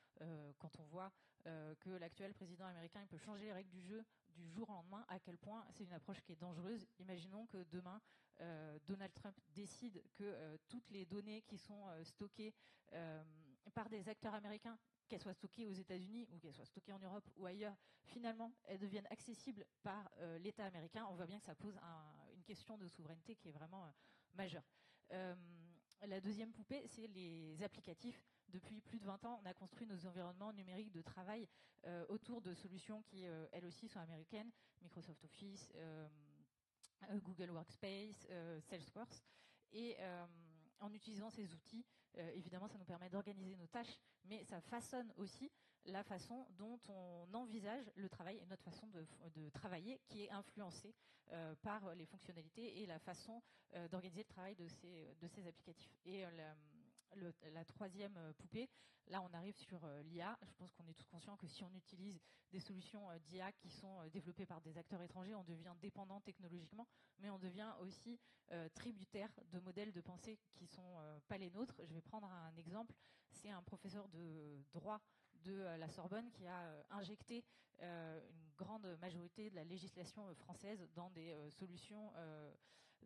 quand on voit que l'actuel président américain il peut changer les règles du jeu du jour au lendemain, à quel point c'est une approche qui est dangereuse. Imaginons que demain, Donald Trump décide que toutes les données qui sont stockées par des acteurs américains, qu'elles soient stockées aux États-Unis ou qu'elles soient stockées en Europe ou ailleurs, finalement, elles deviennent accessibles par l'État américain. On voit bien que ça pose une question de souveraineté qui est vraiment majeure. La deuxième poupée, c'est les applicatifs. Depuis plus de 20 ans, on a construit nos environnements numériques de travail autour de solutions qui, elles aussi, sont américaines. Microsoft Office, Google Workspace, Salesforce. Et en utilisant ces outils, évidemment, ça nous permet d'organiser nos tâches, mais ça façonne aussi la façon dont on envisage le travail et notre façon de travailler, qui est influencée par les fonctionnalités et la façon d'organiser le travail de ces applicatifs. Et la troisième poupée. Là, on arrive sur l'IA. Je pense qu'on est tous conscients que si on utilise des solutions d'IA qui sont développées par des acteurs étrangers, on devient dépendant technologiquement, mais on devient aussi tributaire de modèles de pensée qui sont pas les nôtres. Je vais prendre un exemple. C'est un professeur de droit de la Sorbonne qui a injecté une grande majorité de la législation française dans des solutions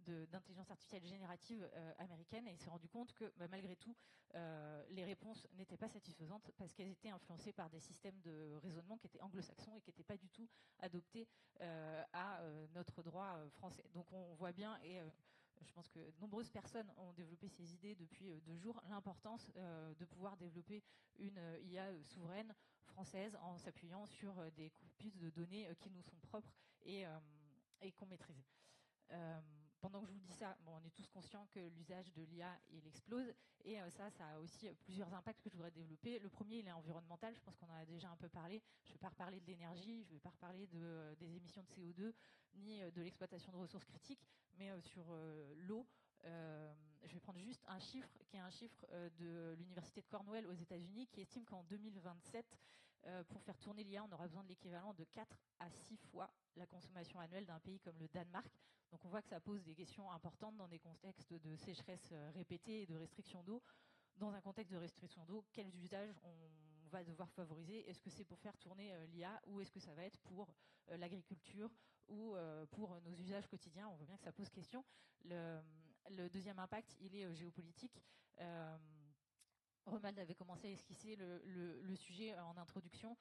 d'intelligence artificielle générative américaine, et il s'est rendu compte que malgré tout les réponses n'étaient pas satisfaisantes parce qu'elles étaient influencées par des systèmes de raisonnement qui étaient anglo-saxons et qui n'étaient pas du tout adoptés à notre droit français. Donc on voit bien, et je pense que de nombreuses personnes ont développé ces idées depuis 2 jours, l'importance de pouvoir développer une IA souveraine française en s'appuyant sur des corpus de données qui nous sont propres et qu'on maîtrise. Pendant que je vous dis ça, on est tous conscients que l'usage de l'IA, il explose, et ça a aussi plusieurs impacts que je voudrais développer. Le premier, il est environnemental, je pense qu'on en a déjà un peu parlé. Je ne vais pas reparler de l'énergie, je ne vais pas reparler des émissions de CO2, ni de l'exploitation de ressources critiques, mais sur l'eau. Je vais prendre juste un chiffre, qui est un chiffre de l'université de Cornell aux États-Unis, qui estime qu'en 2027, pour faire tourner l'IA, on aura besoin de l'équivalent de 4 à 6 fois la consommation annuelle d'un pays comme le Danemark. Donc on voit que ça pose des questions importantes dans des contextes de sécheresse répétée et de restriction d'eau. Dans un contexte de restriction d'eau, quels usages on va devoir favoriser? Est-ce que c'est pour faire tourner l'IA, ou est-ce que ça va être pour l'agriculture ou pour nos usages quotidiens? On voit bien que ça pose question. Le deuxième impact, il est géopolitique. Romuald avait commencé à esquisser le sujet en introduction.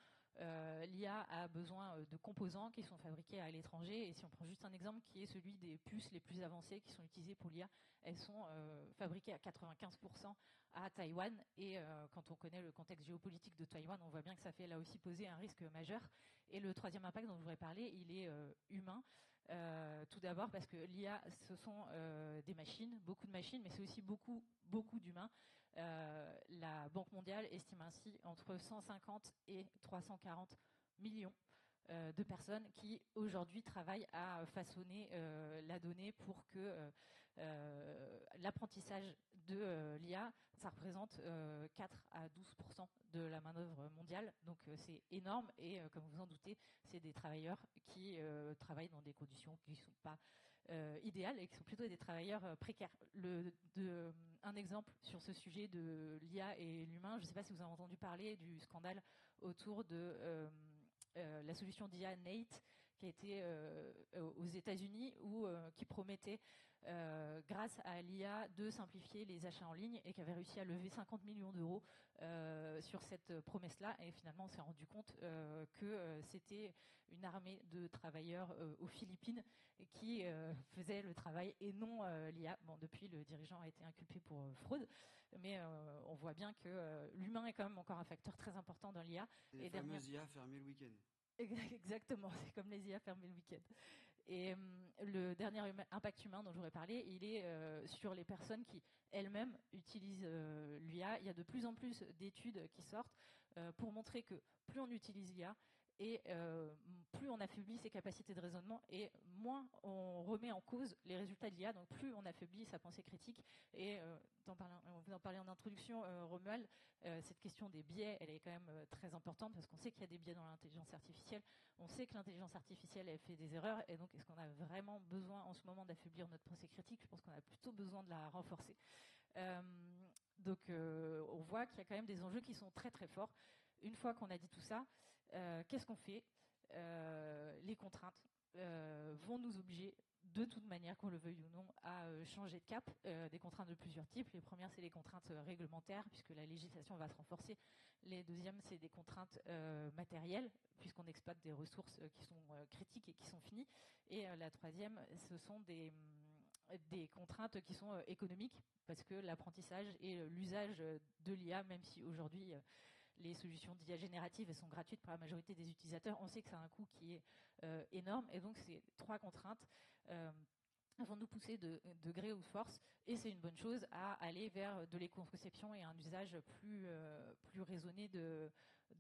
L'IA a besoin de composants qui sont fabriqués à l'étranger, et si on prend juste un exemple qui est celui des puces les plus avancées qui sont utilisées pour l'IA, elles sont fabriquées à 95% à Taïwan, et quand on connaît le contexte géopolitique de Taïwan, on voit bien que ça fait là aussi poser un risque majeur. Et le troisième impact dont je voudrais parler, il est humain. Tout d'abord parce que l'IA, ce sont des machines, beaucoup de machines, mais c'est aussi beaucoup d'humains. La Banque mondiale estime ainsi entre 150 et 340 millions de personnes qui aujourd'hui travaillent à façonner la donnée pour que l'apprentissage de l'IA, ça représente 4 à 12% de la main-d'œuvre mondiale. Donc c'est énorme, et comme vous en doutez, c'est des travailleurs qui travaillent dans des conditions qui ne sont pas idéales et qui sont plutôt des travailleurs précaires. Un exemple sur ce sujet de l'IA et l'humain, je ne sais pas si vous avez entendu parler du scandale autour de la solution d'IA Nate, qui a été aux États-Unis, qui promettait, grâce à l'IA, de simplifier les achats en ligne, et qui avait réussi à lever 50 millions d'euros sur cette promesse-là. Et finalement, on s'est rendu compte que c'était une armée de travailleurs aux Philippines qui faisait le travail et non l'IA. Bon, depuis, le dirigeant a été inculpé pour fraude, mais on voit bien que l'humain est quand même encore un facteur très important dans l'IA. Les fameuses IA fermées le week-end. Exactement, c'est comme les IA fermées le week-end. Et le dernier impact humain dont je voudrais parler, il est sur les personnes qui elles-mêmes utilisent l'IA. Il y a de plus en plus d'études qui sortent pour montrer que plus on utilise l'IA, et plus on affaiblit ses capacités de raisonnement, et moins on remet en cause les résultats de l'IA, donc plus on affaiblit sa pensée critique. Et on vous en parlait en introduction, Romuald, cette question des biais, elle est quand même très importante, parce qu'on sait qu'il y a des biais dans l'intelligence artificielle, on sait que l'intelligence artificielle, elle fait des erreurs, et donc est-ce qu'on a vraiment besoin en ce moment d'affaiblir notre pensée critique? Je pense qu'on a plutôt besoin de la renforcer. Donc on voit qu'il y a quand même des enjeux qui sont très très forts. Une fois qu'on a dit tout ça, qu'est-ce qu'on fait? Les contraintes vont nous obliger, de toute manière, qu'on le veuille ou non, à changer de cap. Des contraintes de plusieurs types. Les premières, c'est les contraintes réglementaires, puisque la législation va se renforcer. Les deuxièmes, c'est des contraintes matérielles, puisqu'on exploite des ressources qui sont critiques et qui sont finies. Et la troisième, ce sont des contraintes qui sont économiques, parce que l'apprentissage et l'usage de l'IA, même si aujourd'hui les solutions d'IA générative, elles sont gratuites pour la majorité des utilisateurs, on sait que ça a un coût qui est énorme, et donc ces trois contraintes vont nous pousser de gré ou de force, et c'est une bonne chose, à aller vers de l'éco-conception et un usage plus raisonné de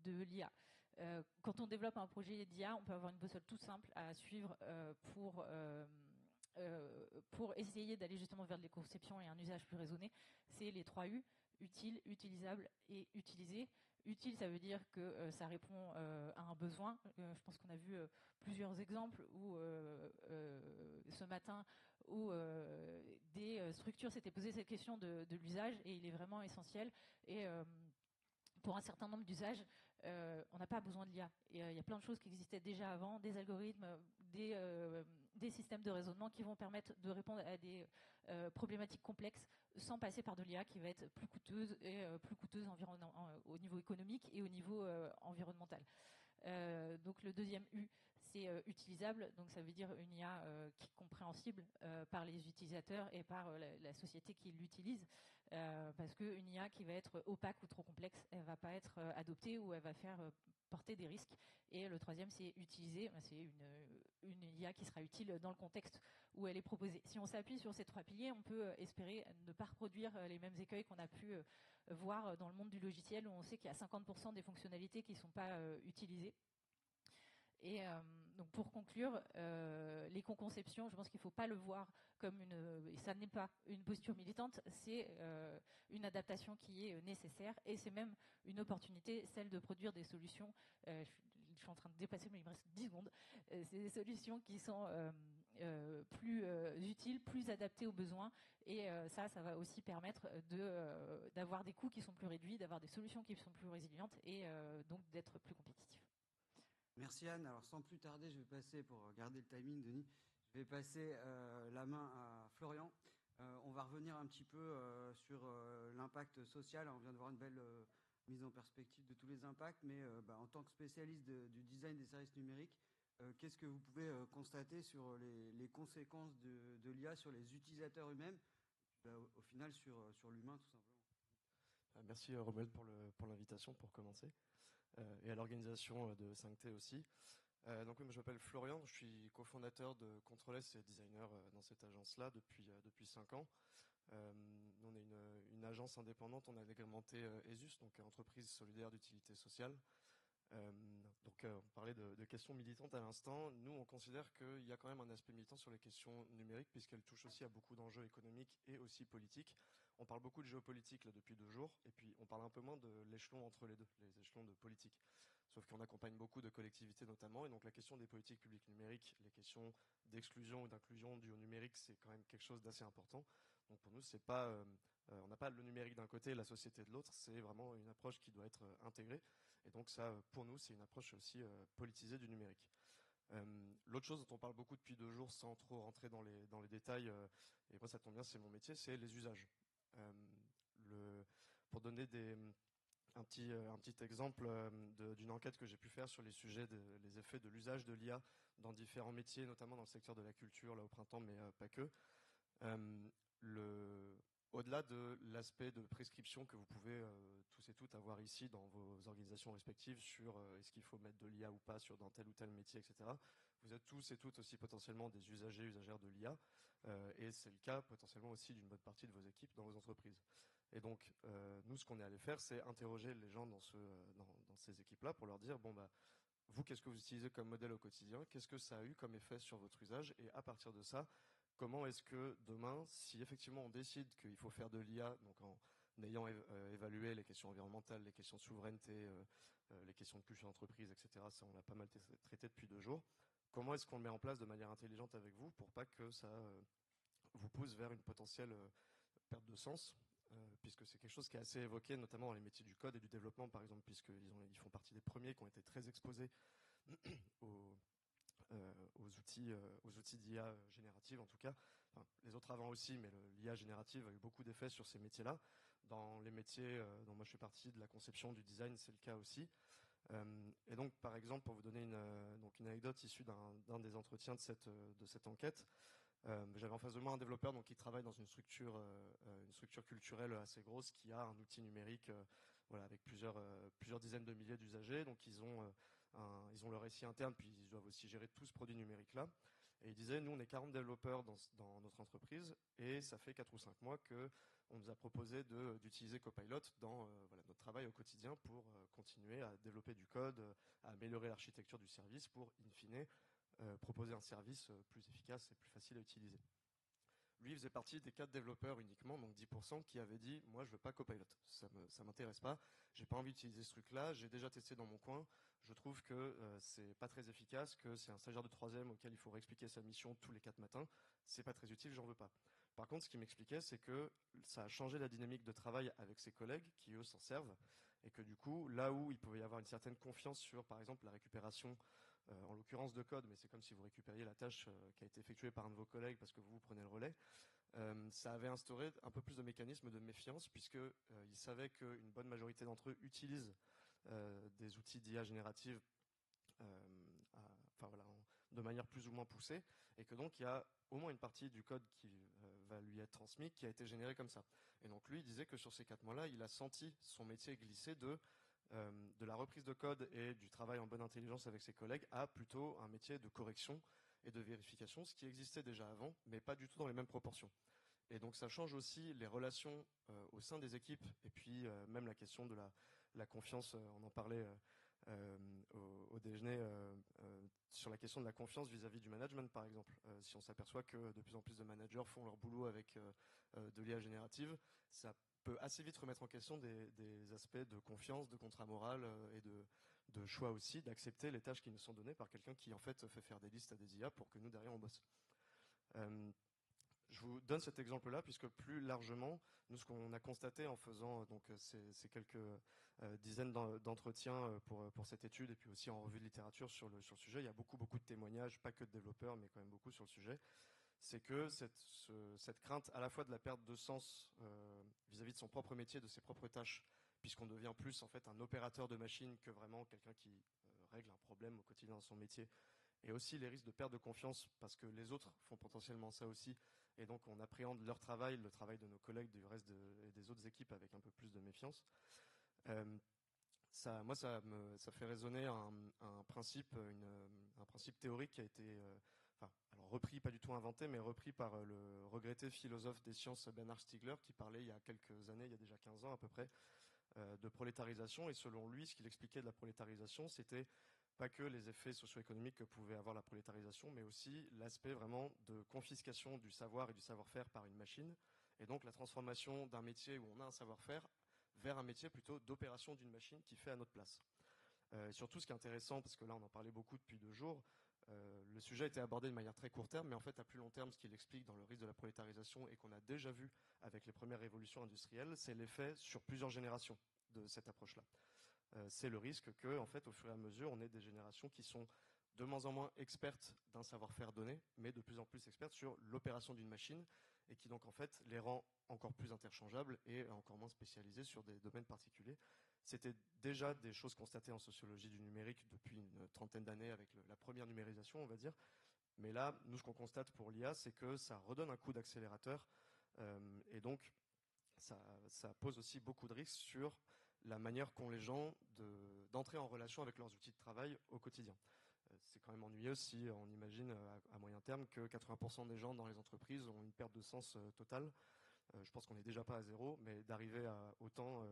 l'IA. Quand on développe un projet d'IA, on peut avoir une boussole toute simple à suivre pour pour essayer d'aller justement vers des conceptions et un usage plus raisonné, c'est les 3 U, utile, utilisable et utilisé. Utile, ça veut dire que ça répond à un besoin. Je pense qu'on a vu plusieurs exemples où ce matin où des structures s'étaient posées cette question de l'usage, et il est vraiment essentiel. Et pour un certain nombre d'usages, on n'a pas besoin de l'IA. Il y a plein de choses qui existaient déjà avant, des algorithmes, des systèmes de raisonnement qui vont permettre de répondre à des problématiques complexes sans passer par de l'IA qui va être plus coûteuse et plus coûteuse au niveau économique et au niveau environnemental. Donc le deuxième U, c'est utilisable, donc ça veut dire une IA qui est compréhensible par les utilisateurs et par la société qui l'utilise, parce qu'une IA qui va être opaque ou trop complexe, elle va pas être adoptée ou elle va faire porter des risques. Et le troisième, c'est utiliser, c'est une IA qui sera utile dans le contexte où elle est proposée. Si on s'appuie sur ces 3 piliers, on peut espérer ne pas reproduire les mêmes écueils qu'on a pu voir dans le monde du logiciel, où on sait qu'il y a 50% des fonctionnalités qui ne sont pas utilisées. Et donc pour conclure, l'éco-conception, je pense qu'il ne faut pas le voir comme et ça n'est pas une posture militante, c'est une adaptation qui est nécessaire, et c'est même une opportunité, celle de produire des solutions. Je suis en train de dépasser, mais il me reste 10 secondes. C'est des solutions qui sont plus utiles, plus adaptées aux besoins, et ça va aussi permettre d'avoir des coûts qui sont plus réduits, d'avoir des solutions qui sont plus résilientes, et donc d'être plus compétitifs. Merci Anne. Alors sans plus tarder, je vais passer, pour garder le timing, Denis, je vais passer la main à Florian. On va revenir un petit peu sur l'impact social. On vient de voir une belle mise en perspective de tous les impacts, mais en tant que spécialiste du design des services numériques, qu'est-ce que vous pouvez constater sur les conséquences de l'IA sur les utilisateurs eux-mêmes, au final sur l'humain tout simplement? Merci Romuald pour l'invitation, pour commencer, et à l'organisation de 5T aussi. Donc moi, je m'appelle Florian, je suis cofondateur de Control-S et designer dans cette agence-là depuis 5 ans. On est une agence indépendante, on a agrémenté ESUS, donc entreprise solidaire d'utilité sociale. On parlait de questions militantes à l'instant. Nous, on considère qu'il y a quand même un aspect militant sur les questions numériques, puisqu'elles touchent aussi à beaucoup d'enjeux économiques et aussi politiques. On parle beaucoup de géopolitique là depuis 2 jours, et puis on parle un peu moins de l'échelon entre les deux, les échelons de politique. Sauf qu'on accompagne beaucoup de collectivités notamment, et donc la question des politiques publiques numériques, les questions d'exclusion ou d'inclusion dues au numérique, c'est quand même quelque chose d'assez important. Donc pour nous, c'est pas, on n'a pas le numérique d'un côté et la société de l'autre, c'est vraiment une approche qui doit être intégrée. Et donc ça, pour nous, c'est une approche aussi politisée du numérique. L'autre chose dont on parle beaucoup depuis 2 jours, sans trop rentrer dans les détails, et moi ça tombe bien, c'est mon métier, c'est les usages. Pour donner un petit exemple d'une enquête que j'ai pu faire sur les sujets les effets de l'usage de l'IA dans différents métiers, notamment dans le secteur de la culture là au printemps, mais pas que. Au-delà de l'aspect de prescription que vous pouvez tous et toutes avoir ici dans vos organisations respectives sur est-ce qu'il faut mettre de l'IA ou pas dans tel ou tel métier, etc. Vous êtes tous et toutes aussi potentiellement des usagères de l'IA, et c'est le cas potentiellement aussi d'une bonne partie de vos équipes dans vos entreprises. Et donc, nous, ce qu'on est allé faire, c'est interroger les gens dans ces équipes-là pour leur dire, vous, qu'est-ce que vous utilisez comme modèle au quotidien? Qu'est-ce que ça a eu comme effet sur votre usage? Et à partir de ça, comment est-ce que demain, si effectivement on décide qu'il faut faire de l'IA, donc en ayant évalué les questions environnementales, les questions de souveraineté, les questions de culture d'entreprise, etc., ça on l'a pas mal traité depuis 2 jours, comment est-ce qu'on le met en place de manière intelligente avec vous pour pas que ça vous pousse vers une potentielle perte de sens, puisque c'est quelque chose qui est assez évoqué, notamment dans les métiers du code et du développement, par exemple, puisqu'ils font partie des premiers qui ont été très exposés aux outils d'IA générative en tout cas. Enfin, les autres avant aussi, mais l'IA générative a eu beaucoup d'effets sur ces métiers-là. Dans les métiers dont moi je fais partie, de la conception, du design, c'est le cas aussi. Et donc, par exemple, pour vous donner une anecdote issue d'un des entretiens de cette enquête, j'avais en face de moi un développeur qui travaille dans une structure culturelle assez grosse qui a un outil numérique avec plusieurs dizaines de milliers d'usagers. Donc ils ont leur SI interne, puis ils doivent aussi gérer tout ce produit numérique-là. Et il disait, nous on est 40 développeurs dans notre entreprise, et ça fait 4 ou 5 mois qu'on nous a proposé d'utiliser Copilot dans notre travail au quotidien pour continuer à développer du code, à améliorer l'architecture du service pour, in fine, proposer un service plus efficace et plus facile à utiliser. Lui, il faisait partie des 4 développeurs uniquement, donc 10%, qui avaient dit « Moi, je veux pas Copilot, ça m'intéresse pas, j'ai pas envie d'utiliser ce truc-là, j'ai déjà testé dans mon coin, je trouve que c'est pas très efficace, que c'est un stagiaire de 3e auquel il faut réexpliquer sa mission tous les 4 matins, c'est pas très utile, j'en veux pas. » Par contre, ce qu'il m'expliquait, c'est que ça a changé la dynamique de travail avec ses collègues, qui eux s'en servent, et que du coup, là où il pouvait y avoir une certaine confiance sur, par exemple, la récupération en l'occurrence de code, mais c'est comme si vous récupériez la tâche qui a été effectuée par un de vos collègues parce que vous prenez le relais. Ça avait instauré un peu plus de mécanismes de méfiance puisque ils savaient qu'une bonne majorité d'entre eux utilisent des outils d'IA générative de manière plus ou moins poussée, et que donc il y a au moins une partie du code qui va lui être transmis qui a été généré comme ça. Et donc lui, il disait que sur ces 4 mois-là, il a senti son métier glisser de la reprise de code et du travail en bonne intelligence avec ses collègues à plutôt un métier de correction et de vérification, ce qui existait déjà avant, mais pas du tout dans les mêmes proportions. Et donc ça change aussi les relations au sein des équipes, et puis même la question de la confiance, on en parlait au déjeuner, sur la question de la confiance vis-à-vis du management par exemple. Si on s'aperçoit que de plus en plus de managers font leur boulot avec de l'IA générative, ça peut assez vite remettre en question des aspects de confiance, de contrat moral et de choix aussi, d'accepter les tâches qui nous sont données par quelqu'un qui en fait fait faire des listes à des IA pour que nous derrière on bosse. Je vous donne cet exemple-là puisque plus largement, nous ce qu'on a constaté en faisant donc ces quelques dizaines d'entretiens pour cette étude et puis aussi en revue de littérature sur le sujet, il y a beaucoup de témoignages, pas que de développeurs mais quand même beaucoup sur le sujet, c'est que cette crainte à la fois de la perte de sens vis-à-vis de son propre métier, de ses propres tâches, puisqu'on devient plus en fait un opérateur de machine que vraiment quelqu'un qui règle un problème au quotidien dans son métier, et aussi les risques de perte de confiance parce que les autres font potentiellement ça aussi, et donc on appréhende leur travail, le travail de nos collègues du reste des autres équipes avec un peu plus de méfiance. Ça fait résonner un principe théorique qui a été alors repris, pas du tout inventé, mais repris par le regretté philosophe des sciences Bernard Stiegler, qui parlait il y a quelques années, il y a déjà 15 ans à peu près, de prolétarisation. Et selon lui, ce qu'il expliquait de la prolétarisation, c'était pas que les effets socio-économiques que pouvait avoir la prolétarisation, mais aussi l'aspect vraiment de confiscation du savoir et du savoir-faire par une machine, et donc la transformation d'un métier où on a un savoir-faire vers un métier plutôt d'opération d'une machine qui fait à notre place. Surtout, ce qui est intéressant, parce que là on en parlait beaucoup depuis 2 jours, le sujet a été abordé de manière très court terme, mais en fait à plus long terme, ce qu'il explique dans le risque de la prolétarisation et qu'on a déjà vu avec les premières révolutions industrielles, c'est l'effet sur plusieurs générations de cette approche-là. C'est le risque que, en fait, au fur et à mesure, on ait des générations qui sont de moins en moins expertes d'un savoir-faire donné, mais de plus en plus expertes sur l'opération d'une machine, et qui donc en fait les rend encore plus interchangeables et encore moins spécialisées sur des domaines particuliers. C'était déjà des choses constatées en sociologie du numérique depuis une 30aine d'années avec la première numérisation, on va dire. Mais là, nous, ce qu'on constate pour l'IA, c'est que ça redonne un coup d'accélérateur, et donc ça pose aussi beaucoup de risques sur la manière qu'ont les gens d'entrer en relation avec leurs outils de travail au quotidien. C'est quand même ennuyeux si on imagine à moyen terme que 80% des gens dans les entreprises ont une perte de sens totale. Je pense qu'on n'est déjà pas à 0, mais d'arriver à autant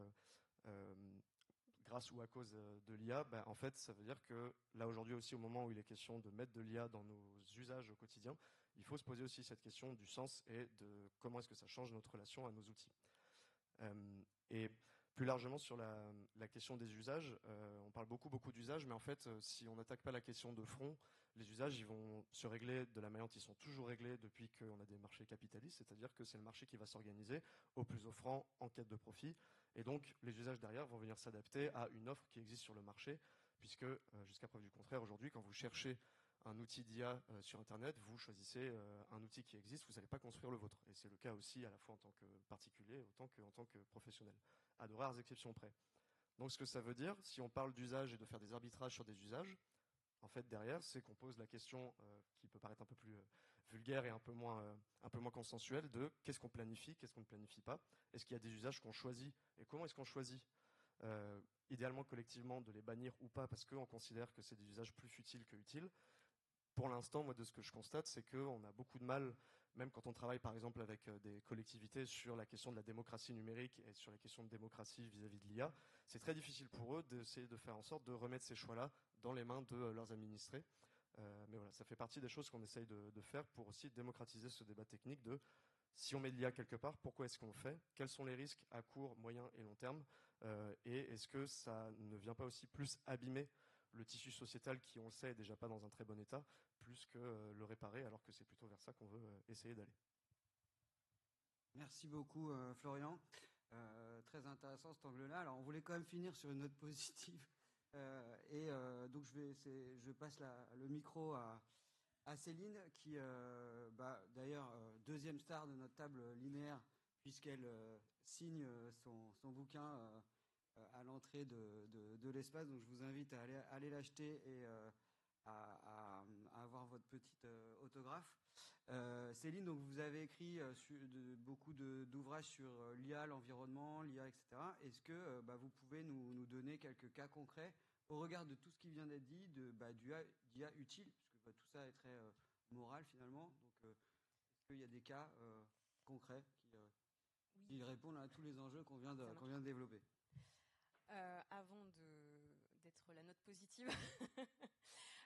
grâce ou à cause de l'IA, en fait, ça veut dire que là aujourd'hui aussi, au moment où il est question de mettre de l'IA dans nos usages au quotidien, il faut se poser aussi cette question du sens et de comment est-ce que ça change notre relation à nos outils. Et plus largement sur la question des usages, on parle beaucoup d'usages, mais en fait, si on n'attaque pas la question de front, les usages ils vont se régler de la manière dont ils sont toujours réglés depuis qu'on a des marchés capitalistes, c'est-à-dire que c'est le marché qui va s'organiser au plus offrant en quête de profit, et donc les usages derrière vont venir s'adapter à une offre qui existe sur le marché, puisque jusqu'à preuve du contraire, aujourd'hui, quand vous cherchez un outil d'IA sur Internet, vous choisissez un outil qui existe, vous n'allez pas construire le vôtre. Et c'est le cas aussi à la fois en tant que particulier, autant qu'en tant que professionnel, à de rares exceptions près. Donc ce que ça veut dire, si on parle d'usage et de faire des arbitrages sur des usages, en fait derrière, c'est qu'on pose la question qui peut paraître un peu plus vulgaire et un peu moins consensuelle de qu'est-ce qu'on planifie, qu'est-ce qu'on ne planifie pas, est-ce qu'il y a des usages qu'on choisit et comment est-ce qu'on choisit idéalement collectivement de les bannir ou pas parce qu'on considère que c'est des usages plus futiles que utiles. Pour l'instant, moi, de ce que je constate, c'est qu'on a beaucoup de mal, même quand on travaille par exemple avec des collectivités sur la question de la démocratie numérique et sur la question de démocratie vis-à-vis de l'IA, c'est très difficile pour eux d'essayer de faire en sorte de remettre ces choix-là dans les mains de leurs administrés. Mais voilà, ça fait partie des choses qu'on essaye de faire pour aussi démocratiser ce débat technique de si on met de l'IA quelque part, pourquoi est-ce qu'on le fait? Quels sont les risques à court, moyen et long terme? Et est-ce que ça ne vient pas aussi plus abîmer le tissu sociétal qui, on le sait, est déjà pas dans un très bon état, plus que le réparer, alors que c'est plutôt vers ça qu'on veut essayer d'aller. Merci beaucoup, Florian. Très intéressant cet angle-là. Alors, on voulait quand même finir sur une note positive. Donc, je passe le micro à Céline, qui, d'ailleurs, deuxième star de notre table linéaire, puisqu'elle signe son bouquin à l'entrée de l'espace. Donc, je vous invite à aller l'acheter et à avoir votre petite autographe. Céline, donc vous avez écrit beaucoup d'ouvrages sur l'IA, l'environnement, l'IA, etc. Est-ce que vous pouvez nous donner quelques cas concrets au regard de tout ce qui vient d'être dit, d'IA utile, puisque tout ça est très moral finalement. Donc, est-ce qu'il y a des cas concrets qui répondent à tous les enjeux qu'on vient de développer? Avant d'être la note positive,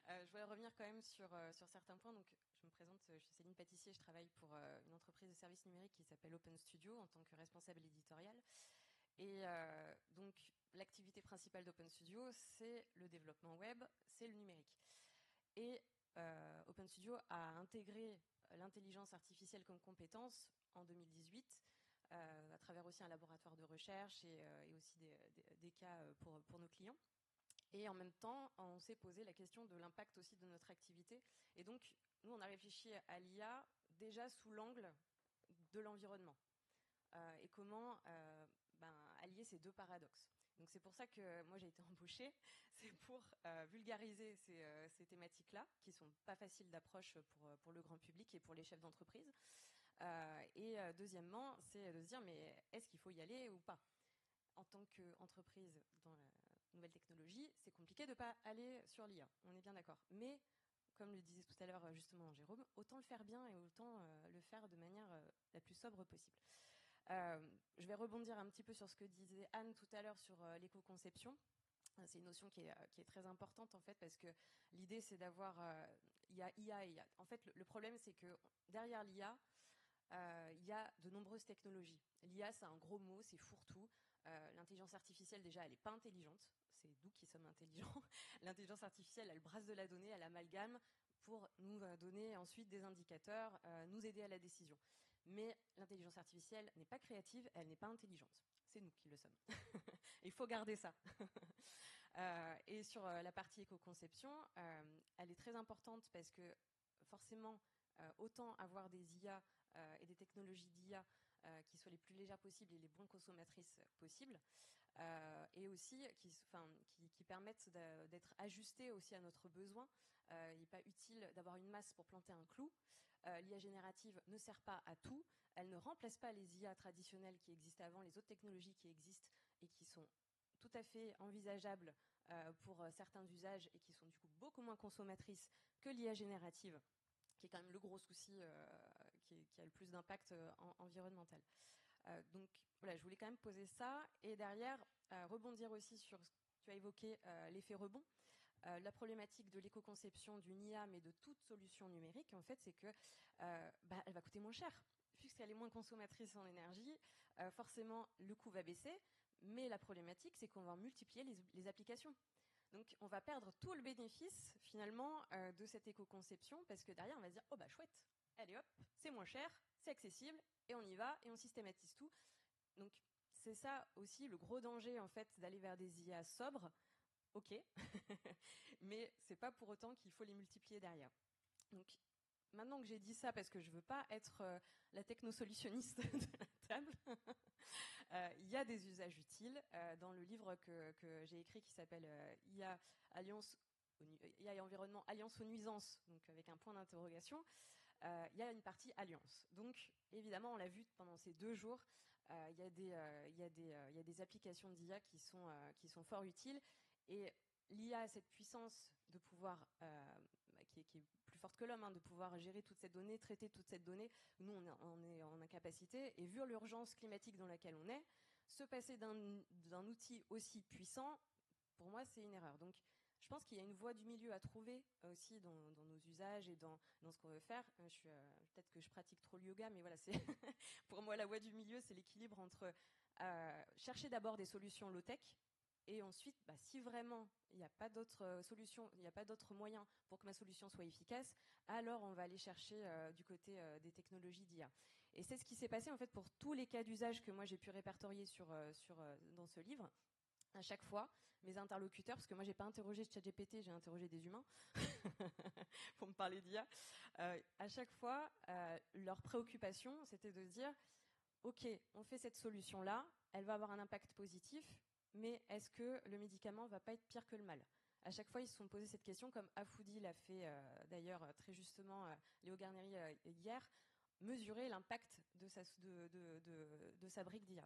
je voudrais revenir quand même sur certains points. Donc, je me présente, je suis Céline Pâtissier, je travaille pour une entreprise de services numériques qui s'appelle Open Studio en tant que responsable éditorial. Et donc, l'activité principale d'Open Studio, c'est le développement web, c'est le numérique. Et Open Studio a intégré l'intelligence artificielle comme compétence en 2018, à travers aussi un laboratoire de recherche et aussi des cas pour nos clients. Et en même temps, on s'est posé la question de l'impact aussi de notre activité. Et donc, nous, on a réfléchi à l'IA déjà sous l'angle de l'environnement. Et comment allier ces deux paradoxes. Donc, c'est pour ça que moi, j'ai été embauchée. C'est pour vulgariser ces thématiques-là, qui sont pas faciles d'approche pour le grand public et pour les chefs d'entreprise. Et deuxièmement, c'est de se dire, mais est-ce qu'il faut y aller ou pas? En tant qu'entreprise dans la nouvelle technologie, c'est compliqué de ne pas aller sur l'IA, on est bien d'accord. Mais, comme le disait tout à l'heure justement Jérôme, autant le faire bien et autant le faire de manière la plus sobre possible. Je vais rebondir un petit peu sur ce que disait Anne tout à l'heure sur l'éco-conception. C'est une notion qui est très importante en fait, parce que l'idée c'est d'avoir IA et IA. En fait, le problème c'est que derrière l'IA, il y a de nombreuses technologies. L'IA, c'est un gros mot, c'est fourre-tout. L'intelligence artificielle, déjà, elle n'est pas intelligente. C'est nous qui sommes intelligents. L'intelligence artificielle, elle brasse de la donnée, elle amalgame pour nous donner ensuite des indicateurs, nous aider à la décision. Mais l'intelligence artificielle n'est pas créative, elle n'est pas intelligente. C'est nous qui le sommes. Il faut garder ça. Et sur la partie éco-conception, elle est très importante parce que forcément, autant avoir des IA et des technologies d'IA qui soient les plus légères possibles et les moins consommatrices possibles, et aussi qui permettent d'être ajustées aussi à notre besoin. Il n'est pas utile d'avoir une masse pour planter un clou. L'IA générative ne sert pas à tout. Elle ne remplace pas les IA traditionnelles qui existaient avant, les autres technologies qui existent et qui sont tout à fait envisageables pour certains usages et qui sont du coup beaucoup moins consommatrices que l'IA générative, qui est quand même le gros souci qui a le plus d'impact environnemental. Donc voilà, je voulais quand même poser ça et derrière rebondir aussi sur ce que tu as évoqué, l'effet rebond. La problématique de l'éco-conception d'une IA, mais de toute solution numérique, en fait, c'est que elle va coûter moins cher. Puisqu'elle est moins consommatrice en énergie, forcément, le coût va baisser. Mais la problématique, c'est qu'on va multiplier les applications. Donc, on va perdre tout le bénéfice, finalement, de cette éco-conception, parce que derrière, on va se dire, oh bah chouette, allez hop, c'est moins cher, c'est accessible, et on y va, et on systématise tout. Donc, c'est ça aussi le gros danger, en fait, d'aller vers des IA sobres. Ok, mais c'est pas pour autant qu'il faut les multiplier derrière. Donc, maintenant que j'ai dit ça, parce que je veux pas être la technosolutionniste de la table, il y a des usages utiles. Dans le livre que j'ai écrit qui s'appelle IA et environnement, alliance aux nuisances, donc avec un point d'interrogation, il y a une partie alliance. Donc, évidemment, on l'a vu pendant ces 2 jours, il y a des applications d'IA qui sont fort utiles. Et l'IA a cette puissance de pouvoir, qui est plus forte que l'homme, de pouvoir gérer toute cette donnée, traiter toute cette donnée. Nous, on est en incapacité. Et vu l'urgence climatique dans laquelle on est, se passer d'un outil aussi puissant, pour moi, c'est une erreur. Donc, je pense qu'il y a une voie du milieu à trouver aussi dans nos usages et dans ce qu'on veut faire. Peut-être que je pratique trop le yoga, mais voilà, c'est pour moi la voie du milieu, c'est l'équilibre entre chercher d'abord des solutions low-tech et ensuite, si vraiment il n'y a pas d'autre solution, il n'y a pas d'autre moyen pour que ma solution soit efficace, alors on va aller chercher du côté des technologies d'IA. Et c'est ce qui s'est passé en fait pour tous les cas d'usage que moi j'ai pu répertorier dans ce livre. À chaque fois, mes interlocuteurs, parce que moi j'ai pas interrogé ChatGPT, j'ai interrogé des humains pour me parler d'IA. À chaque fois, leur préoccupation, c'était de se dire, ok, on fait cette solution-là, elle va avoir un impact positif, mais est-ce que le médicament va pas être pire que le mal ? À chaque fois, ils se sont posé cette question, comme Afoudi l'a fait d'ailleurs très justement, Léo Garneri hier, mesurer l'impact de sa brique d'IA.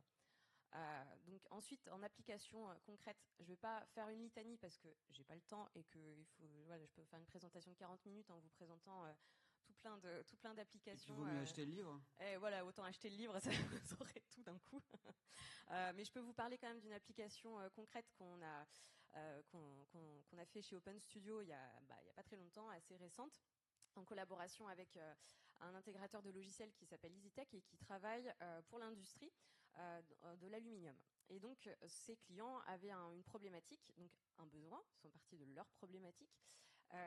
Donc ensuite, en application concrète, je ne vais pas faire une litanie parce que j'ai pas le temps et que je peux faire une présentation de 40 minutes en vous présentant tout plein d'applications. Il vaut mieux acheter le livre. Et voilà, autant acheter le livre, ça vous aurez tout d'un coup. Mais je peux vous parler quand même d'une application concrète qu'on a fait chez Open Studio il y a pas très longtemps, assez récente, en collaboration avec un intégrateur de logiciels qui s'appelle EasyTech et qui travaille pour l'industrie de l'aluminium. Et donc, ces clients avaient une problématique, donc un besoin, ils sont partis de leur problématique,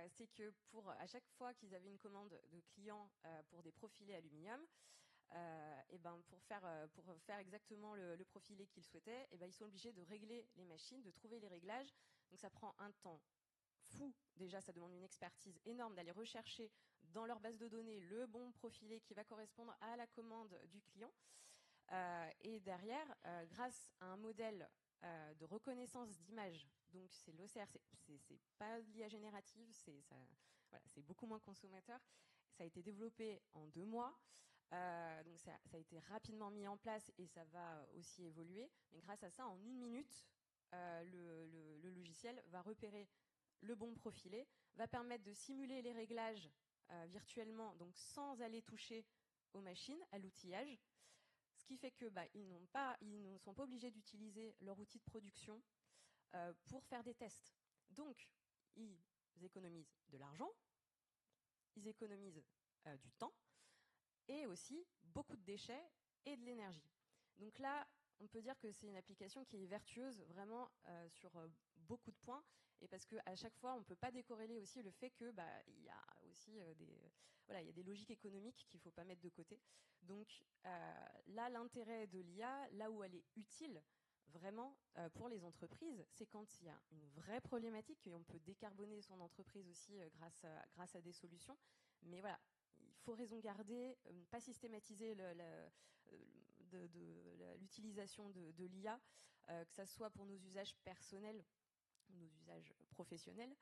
c'est que à chaque fois qu'ils avaient une commande de clients pour des profilés aluminium, pour faire exactement le profilé qu'ils souhaitaient, ils sont obligés de régler les machines, de trouver les réglages. Donc ça prend un temps fou. Déjà, ça demande une expertise énorme d'aller rechercher dans leur base de données le bon profilé qui va correspondre à la commande du client. Et derrière, grâce à un modèle de reconnaissance d'image, donc c'est l'OCR, c'est pas de l'IA générative, c'est beaucoup moins consommateur. Ça a été développé en 2 mois. Donc ça a été rapidement mis en place et ça va aussi évoluer. Mais grâce à ça, en 1 minute, le logiciel va repérer le bon profilé, va permettre de simuler les réglages virtuellement, donc sans aller toucher aux machines, à l'outillage. Ce qui fait que ils ne sont pas obligés d'utiliser leur outil de production pour faire des tests. Donc, ils économisent de l'argent, ils économisent du temps et aussi beaucoup de déchets et de l'énergie. Donc là, on peut dire que c'est une application qui est vertueuse vraiment sur beaucoup de points, et parce qu'à chaque fois, on ne peut pas décorréler aussi le fait que il y a aussi il y a des logiques économiques qu'il ne faut pas mettre de côté. Donc là, l'intérêt de l'IA, là où elle est utile vraiment pour les entreprises, c'est quand il y a une vraie problématique et on peut décarboner son entreprise aussi grâce à des solutions. Mais voilà, il faut raison garder, pas systématiser l'utilisation de l'IA, que ça soit pour nos usages personnels, nos usages professionnels.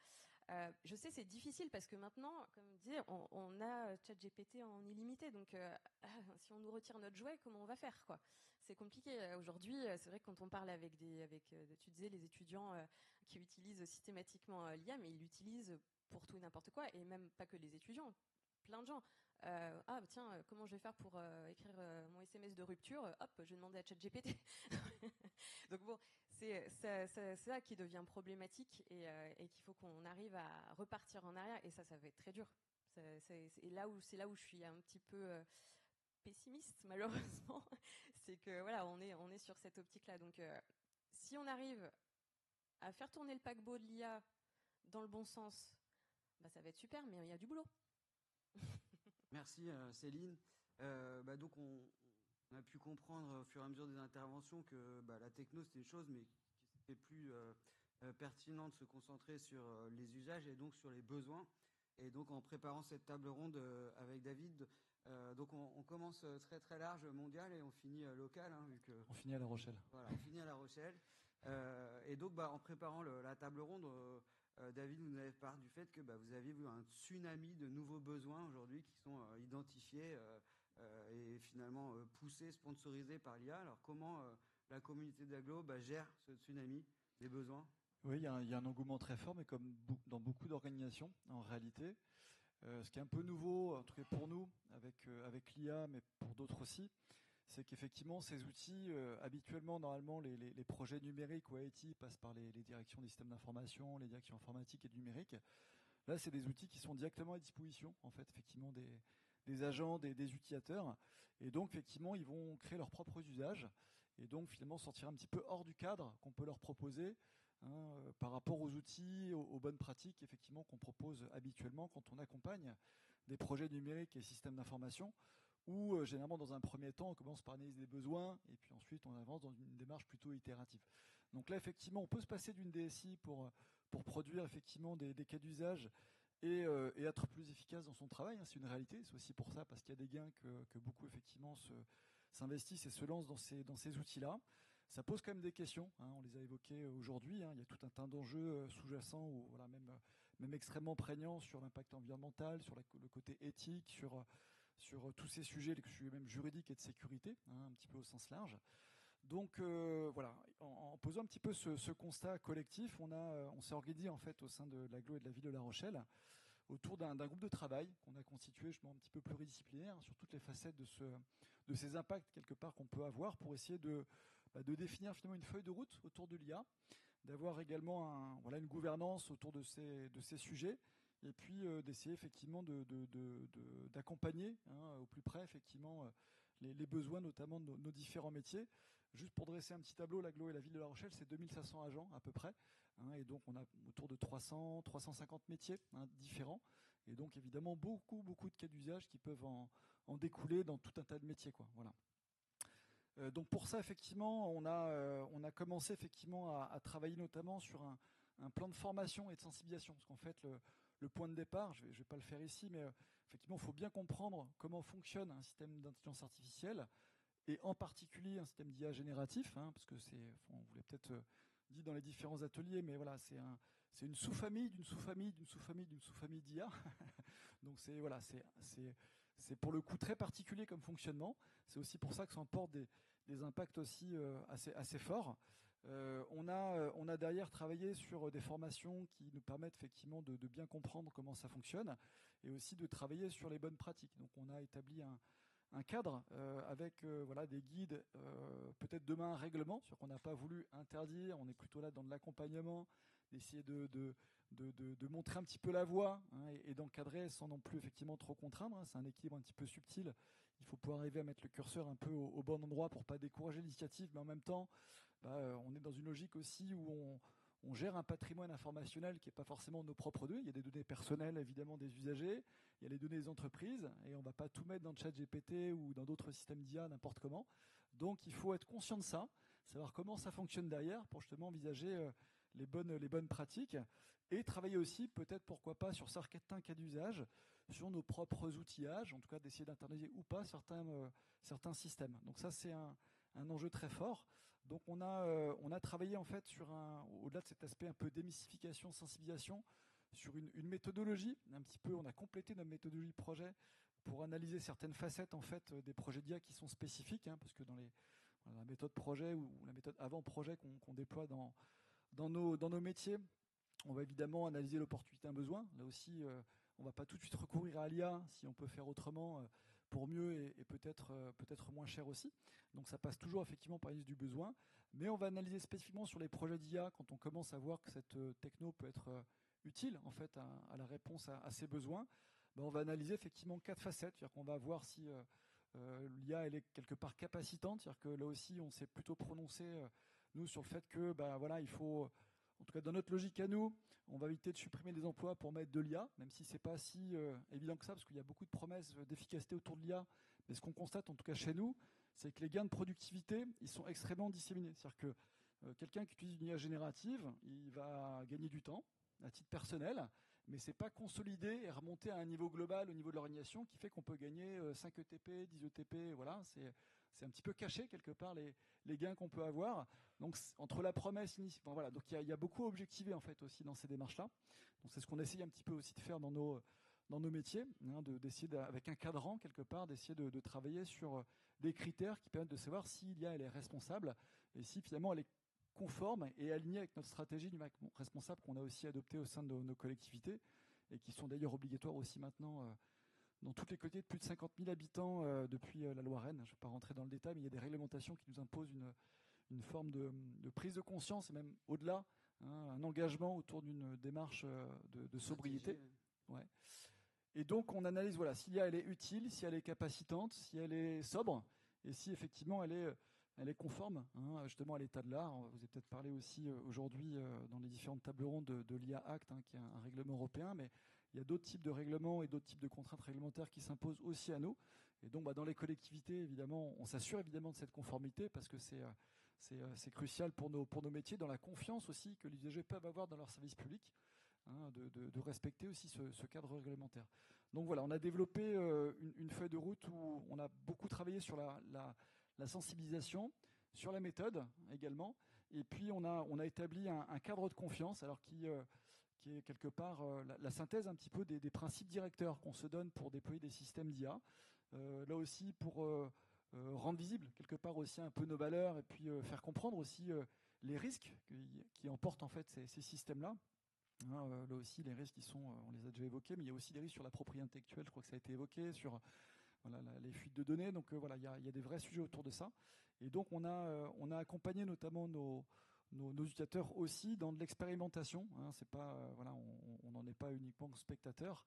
Je sais, c'est difficile parce que maintenant, comme je disais, on a ChatGPT en illimité. Donc, si on nous retire notre jouet, comment on va faire, quoi ? C'est compliqué. Aujourd'hui, c'est vrai que quand on parle tu disais, les étudiants qui utilisent systématiquement l'IA, mais ils l'utilisent pour tout et n'importe quoi, et même pas que les étudiants. Plein de gens. Comment je vais faire pour écrire mon SMS de rupture ? Hop, je vais demander à ChatGPT. Donc bon, c'est ça qui devient problématique et qu'il faut qu'on arrive à repartir en arrière. Et ça va être très dur. C'est là où je suis un petit peu pessimiste, malheureusement. C'est que voilà, on est sur cette optique-là. Donc si on arrive à faire tourner le paquebot de l'IA dans le bon sens, ça va être super, mais il y a du boulot. Merci Céline. Donc on a pu comprendre au fur et à mesure des interventions que la techno c'est une chose, mais qu'il c'était plus pertinent de se concentrer sur les usages et donc sur les besoins. Et donc en préparant cette table ronde avec David, donc on commence très très large mondial et on finit local, vu que on finit à La Rochelle. Voilà, on finit à La Rochelle. Et donc en préparant la table ronde, David vous nous avez parlé du fait que vous aviez vu un tsunami de nouveaux besoins aujourd'hui qui sont identifiés et finalement poussés, sponsorisés par l'IA. Alors comment la communauté d'Aglo gère ce tsunami des besoins ? Oui, il y a un engouement très fort, mais comme dans beaucoup d'organisations, en réalité. Ce qui est un peu nouveau, en tout cas pour nous, avec l'IA, mais pour d'autres aussi, c'est qu'effectivement ces outils, habituellement, normalement, les projets numériques ou IT passent par les directions des systèmes d'information, les directions informatiques et numériques. Là, c'est des outils qui sont directement à disposition, en fait, effectivement, des agents, des utilisateurs. Et donc, effectivement, ils vont créer leurs propres usages et donc, finalement, sortir un petit peu hors du cadre qu'on peut leur proposer par rapport aux outils, aux bonnes pratiques, effectivement, qu'on propose habituellement quand on accompagne des projets numériques et systèmes d'information, où généralement, dans un premier temps, on commence par analyser les besoins et puis ensuite, on avance dans une démarche plutôt itérative. Donc là, effectivement, on peut se passer d'une DSI pour produire effectivement des cas d'usage et être plus efficace dans son travail. C'est une réalité. C'est aussi pour ça, parce qu'il y a des gains que beaucoup effectivement s'investissent et se lancent dans ces outils-là. Ça pose quand même des questions. On les a évoquées aujourd'hui. Il y a tout un tas d'enjeux sous-jacents ou voilà, même extrêmement prégnants sur l'impact environnemental, sur le côté éthique, sur tous ces sujets, les sujets même juridiques et de sécurité, un petit peu au sens large. Donc voilà, en posant un petit peu ce constat collectif, on s'est organisé en fait au sein de l'Agglo et de la ville de La Rochelle autour d'un groupe de travail qu'on a constitué, je pense, un petit peu pluridisciplinaire sur toutes les facettes de ces impacts quelque part qu'on peut avoir pour essayer de définir finalement une feuille de route autour de l'IA, d'avoir également une gouvernance autour de ces sujets et puis d'essayer effectivement d'accompagner au plus près effectivement les besoins notamment de nos différents métiers. Juste pour dresser un petit tableau, l'Agglo et la ville de La Rochelle, c'est 2500 agents à peu près. Et donc on a autour de 350 métiers différents. Et donc évidemment beaucoup de cas d'usage qui peuvent en découler dans tout un tas de métiers, quoi. Voilà. Donc pour ça, effectivement, on a commencé effectivement à travailler notamment sur un plan de formation et de sensibilisation. Parce qu'en fait, le point de départ, je vais pas le faire ici, mais effectivement, il faut bien comprendre comment fonctionne un système d'intelligence artificielle, et en particulier un système d'IA génératif, parce que on vous l'a peut-être dit dans les différents ateliers, mais voilà, c'est une sous-famille d'une sous-famille d'une sous-famille d'une sous-famille d'IA. Donc c'est pour le coup très particulier comme fonctionnement. C'est aussi pour ça que ça emporte des impacts aussi assez forts. On a derrière travaillé sur des formations qui nous permettent effectivement de bien comprendre comment ça fonctionne et aussi de travailler sur les bonnes pratiques. Donc on a établi un cadre avec des guides, peut-être demain un règlement, sur qu'on n'a pas voulu interdire, on est plutôt là dans de l'accompagnement, d'essayer de montrer un petit peu la voie et d'encadrer sans non plus effectivement trop contraindre. C'est un équilibre un petit peu subtil. Il faut pouvoir arriver à mettre le curseur un peu au bon endroit pour pas décourager l'initiative, mais en même temps, on est dans une logique aussi où on gère un patrimoine informationnel qui n'est pas forcément nos propres données. Il y a des données personnelles, évidemment, des usagers. Il y a les données des entreprises. Et on ne va pas tout mettre dans le chat GPT ou dans d'autres systèmes d'IA, n'importe comment. Donc, il faut être conscient de ça, savoir comment ça fonctionne derrière pour justement envisager les bonnes pratiques et travailler aussi, peut-être, pourquoi pas, sur certains cas d'usage, sur nos propres outillages, en tout cas d'essayer d'internaliser ou pas certains systèmes. Donc ça, c'est un enjeu très fort. Donc on a travaillé en fait sur au-delà de cet aspect un peu démystification, sensibilisation, sur une méthodologie, un petit peu, on a complété notre méthodologie projet pour analyser certaines facettes en fait des projets d'IA qui sont spécifiques, parce que dans la méthode projet ou la méthode avant projet qu'on déploie dans nos métiers, on va évidemment analyser l'opportunité, un besoin. Là aussi, on ne va pas tout de suite recourir à l'IA si on peut faire autrement. Pour mieux et peut-être moins cher aussi. Donc ça passe toujours effectivement par l'analyse du besoin. Mais on va analyser spécifiquement sur les projets d'IA quand on commence à voir que cette techno peut être utile en fait à la réponse à ces besoins. On va analyser effectivement 4 facettes. C'est-à-dire qu'on va voir si l'IA elle est quelque part capacitante. C'est-à-dire que là aussi on s'est plutôt prononcé nous sur le fait que il faut, en tout cas dans notre logique à nous, on va éviter de supprimer des emplois pour mettre de l'IA, même si c'est pas si évident que ça, parce qu'il y a beaucoup de promesses d'efficacité autour de l'IA. Mais ce qu'on constate, en tout cas chez nous, c'est que les gains de productivité, ils sont extrêmement disséminés. C'est-à-dire que quelqu'un qui utilise une IA générative, il va gagner du temps à titre personnel, mais c'est pas consolidé et remonté à un niveau global au niveau de l'organisation qui fait qu'on peut gagner 5 ETP, 10 ETP, voilà, c'est un petit peu caché quelque part les gains qu'on peut avoir. Donc entre la promesse initiale, voilà, donc il y a beaucoup à objectiver en fait aussi dans ces démarches-là. Donc c'est ce qu'on essaye un petit peu aussi de faire dans nos métiers, d'essayer avec un cadran quelque part, d'essayer de travailler sur des critères qui permettent de savoir si l'IA elle est responsable et si finalement elle est conforme et alignée avec notre stratégie du responsable qu'on a aussi adoptée au sein de nos collectivités et qui sont d'ailleurs obligatoires aussi maintenant dans toutes les collectivités de plus de 50 000 habitants depuis la loi Rennes. Je ne vais pas rentrer dans le détail, mais il y a des réglementations qui nous imposent une forme de prise de conscience, et même au-delà, un engagement autour d'une démarche de sobriété. Ouais. Et donc on analyse si elle est utile, si elle est capacitante, si elle est sobre, et si effectivement elle est conforme justement à l'état de l'art. Vous avez peut-être parlé aussi aujourd'hui dans les différentes tables rondes de l'IA Act, qui est un règlement européen, mais il y a d'autres types de règlements et d'autres types de contraintes réglementaires qui s'imposent aussi à nous. Et donc dans les collectivités, évidemment, on s'assure évidemment de cette conformité parce que c'est crucial pour nos métiers, dans la confiance aussi que les usagers peuvent avoir dans leur service public, de respecter aussi ce cadre réglementaire. Donc voilà, on a développé une feuille de route où on a beaucoup travaillé sur la sensibilisation, sur la méthode également, et puis on a établi un cadre de confiance, alors qui est quelque part la synthèse un petit peu des principes directeurs qu'on se donne pour déployer des systèmes d'IA, là aussi pour rendre visible quelque part aussi un peu nos valeurs, et puis faire comprendre aussi les risques qui emportent en fait ces systèmes-là. Là aussi, les risques, on les a déjà évoqués, mais il y a aussi des risques sur la propriété intellectuelle, je crois que ça a été évoqué, sur les fuites de données. Donc il y a des vrais sujets autour de ça. Et donc on a accompagné notamment nos utilisateurs aussi dans de l'expérimentation. C'est pas, on n'en est pas uniquement spectateur.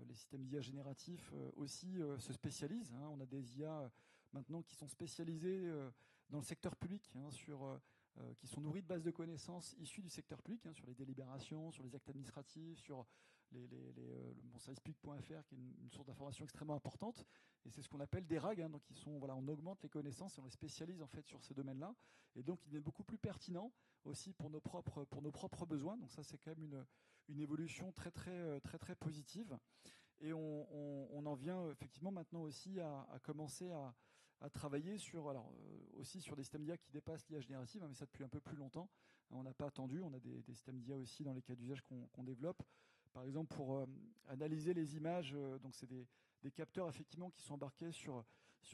Les systèmes d'IA génératifs aussi se spécialisent. On a des IA maintenant qui sont spécialisés dans le secteur public, qui sont nourris de bases de connaissances issues du secteur public, sur les délibérations, sur les actes administratifs, sur mon service public.fr, qui est une source d'information extrêmement importante. Et c'est ce qu'on appelle des RAG. Donc on augmente les connaissances et on les spécialise en fait sur ce domaine-là. Et donc il devient beaucoup plus pertinent aussi pour nos propres besoins. Donc ça, c'est quand même une évolution très très très très positive. Et on en vient effectivement maintenant aussi à commencer à travailler aussi sur des systèmes d'IA qui dépassent l'IA générative, mais ça depuis un peu plus longtemps. On n'a pas attendu, on a des systèmes d'IA aussi dans les cas d'usage qu'on développe. Par exemple, pour analyser les images, donc c'est des capteurs effectivement qui sont embarqués sur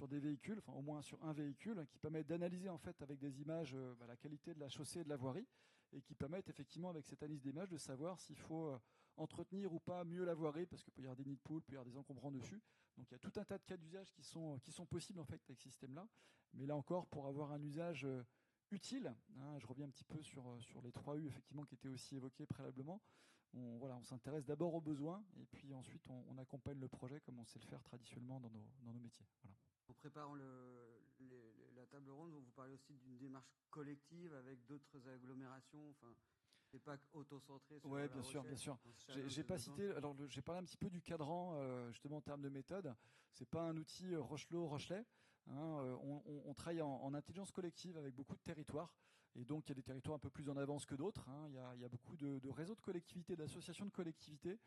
des véhicules, enfin au moins sur un véhicule, qui permettent d'analyser en fait avec des images la qualité de la chaussée et de la voirie, et qui permettent effectivement avec cette analyse d'images de savoir s'il faut entretenir ou pas mieux la voirie, parce qu'il peut y avoir des nids de poules, il peut y avoir des encombrants dessus. Donc il y a tout un tas de cas d'usage qui sont possibles en fait avec ce système-là. Mais là encore, pour avoir un usage utile, je reviens un petit peu sur les 3 U effectivement qui étaient aussi évoqués préalablement. On s'intéresse d'abord aux besoins, et puis ensuite on accompagne le projet comme on sait le faire traditionnellement dans nos métiers. Voilà. En préparant la table ronde, vous parlez aussi d'une démarche collective avec d'autres agglomérations. Enfin, c'est pas auto-centré sur ouais, La bien sûr, Rochelle. bien sûr. J'ai pas cité. Alors, j'ai parlé un petit peu du cadran, justement en termes de méthode. C'est pas un outil Rochelot-Rochelet. On travaille en intelligence collective avec beaucoup de territoires. Et donc, il y a des territoires un peu plus en avance que d'autres. Il y a beaucoup de réseaux de collectivités, d'associations de collectivités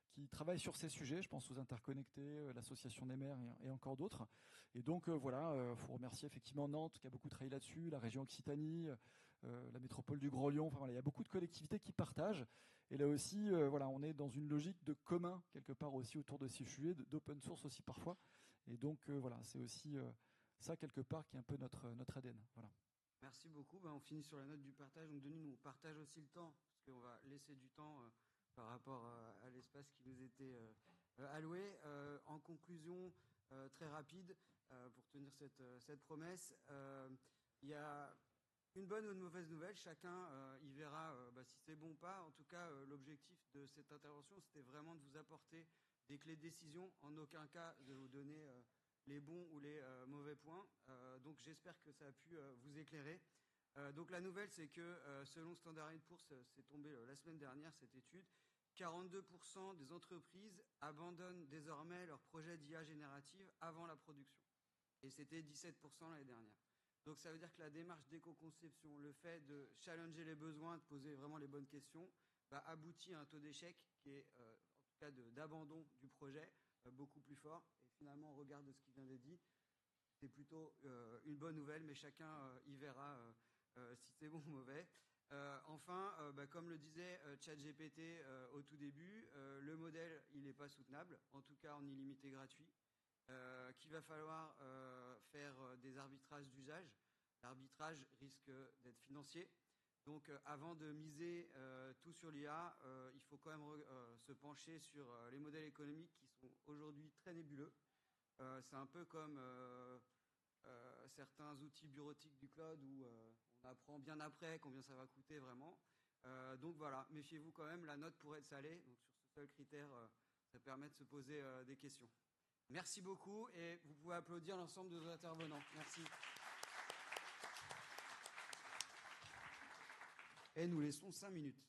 qui travaillent sur ces sujets. Je pense aux Interconnectés, l'association des maires et encore d'autres. Et donc, faut remercier effectivement Nantes qui a beaucoup travaillé là-dessus, la région Occitanie, la métropole du Grand Lyon. Enfin, il y a beaucoup de collectivités qui partagent. Et là aussi, on est dans une logique de commun quelque part aussi autour de ces sujets, d'open source aussi parfois. Et donc, c'est aussi ça quelque part qui est un peu notre ADN. Voilà. Merci beaucoup. On finit sur la note du partage. Donc Denis nous partage aussi le temps, parce qu'on va laisser du temps par rapport à l'espace qui nous était alloué. En conclusion, très rapide, pour tenir cette promesse, il y a une bonne ou une mauvaise nouvelle. Chacun y verra si c'est bon ou pas. En tout cas, l'objectif de cette intervention, c'était vraiment de vous apporter des clés de décision. En aucun cas de vous donner les bons ou les mauvais points. Donc j'espère que ça a pu vous éclairer. Donc la nouvelle, c'est que selon Standard & Poor's, c'est tombé la semaine dernière cette étude, 42% des entreprises abandonnent désormais leur projet d'IA générative avant la production. Et c'était 17% l'année dernière. Donc ça veut dire que la démarche d'éco-conception, le fait de challenger les besoins, de poser vraiment les bonnes questions, aboutit à un taux d'échec qui est, en tout cas d'abandon du projet, beaucoup plus fort. Et finalement, au regard de ce qui vient d'être dit, c'est plutôt une bonne nouvelle, mais chacun y verra si c'est bon ou mauvais. Enfin, comme le disait ChatGPT au tout début, le modèle, il n'est pas soutenable, en tout cas en illimité gratuit, qu'il va falloir faire des arbitrages d'usage. L'arbitrage risque d'être financier. Donc avant de miser tout sur l'IA, il faut quand même se pencher sur les modèles économiques qui sont aujourd'hui très nébuleux. C'est un peu comme certains outils bureautiques du cloud où on apprend bien après combien ça va coûter vraiment. Donc voilà, méfiez-vous quand même, la note pourrait être salée. Donc sur ce seul critère, ça permet de se poser des questions. Merci beaucoup et vous pouvez applaudir l'ensemble de nos intervenants. Merci. Et nous laissons 5 minutes.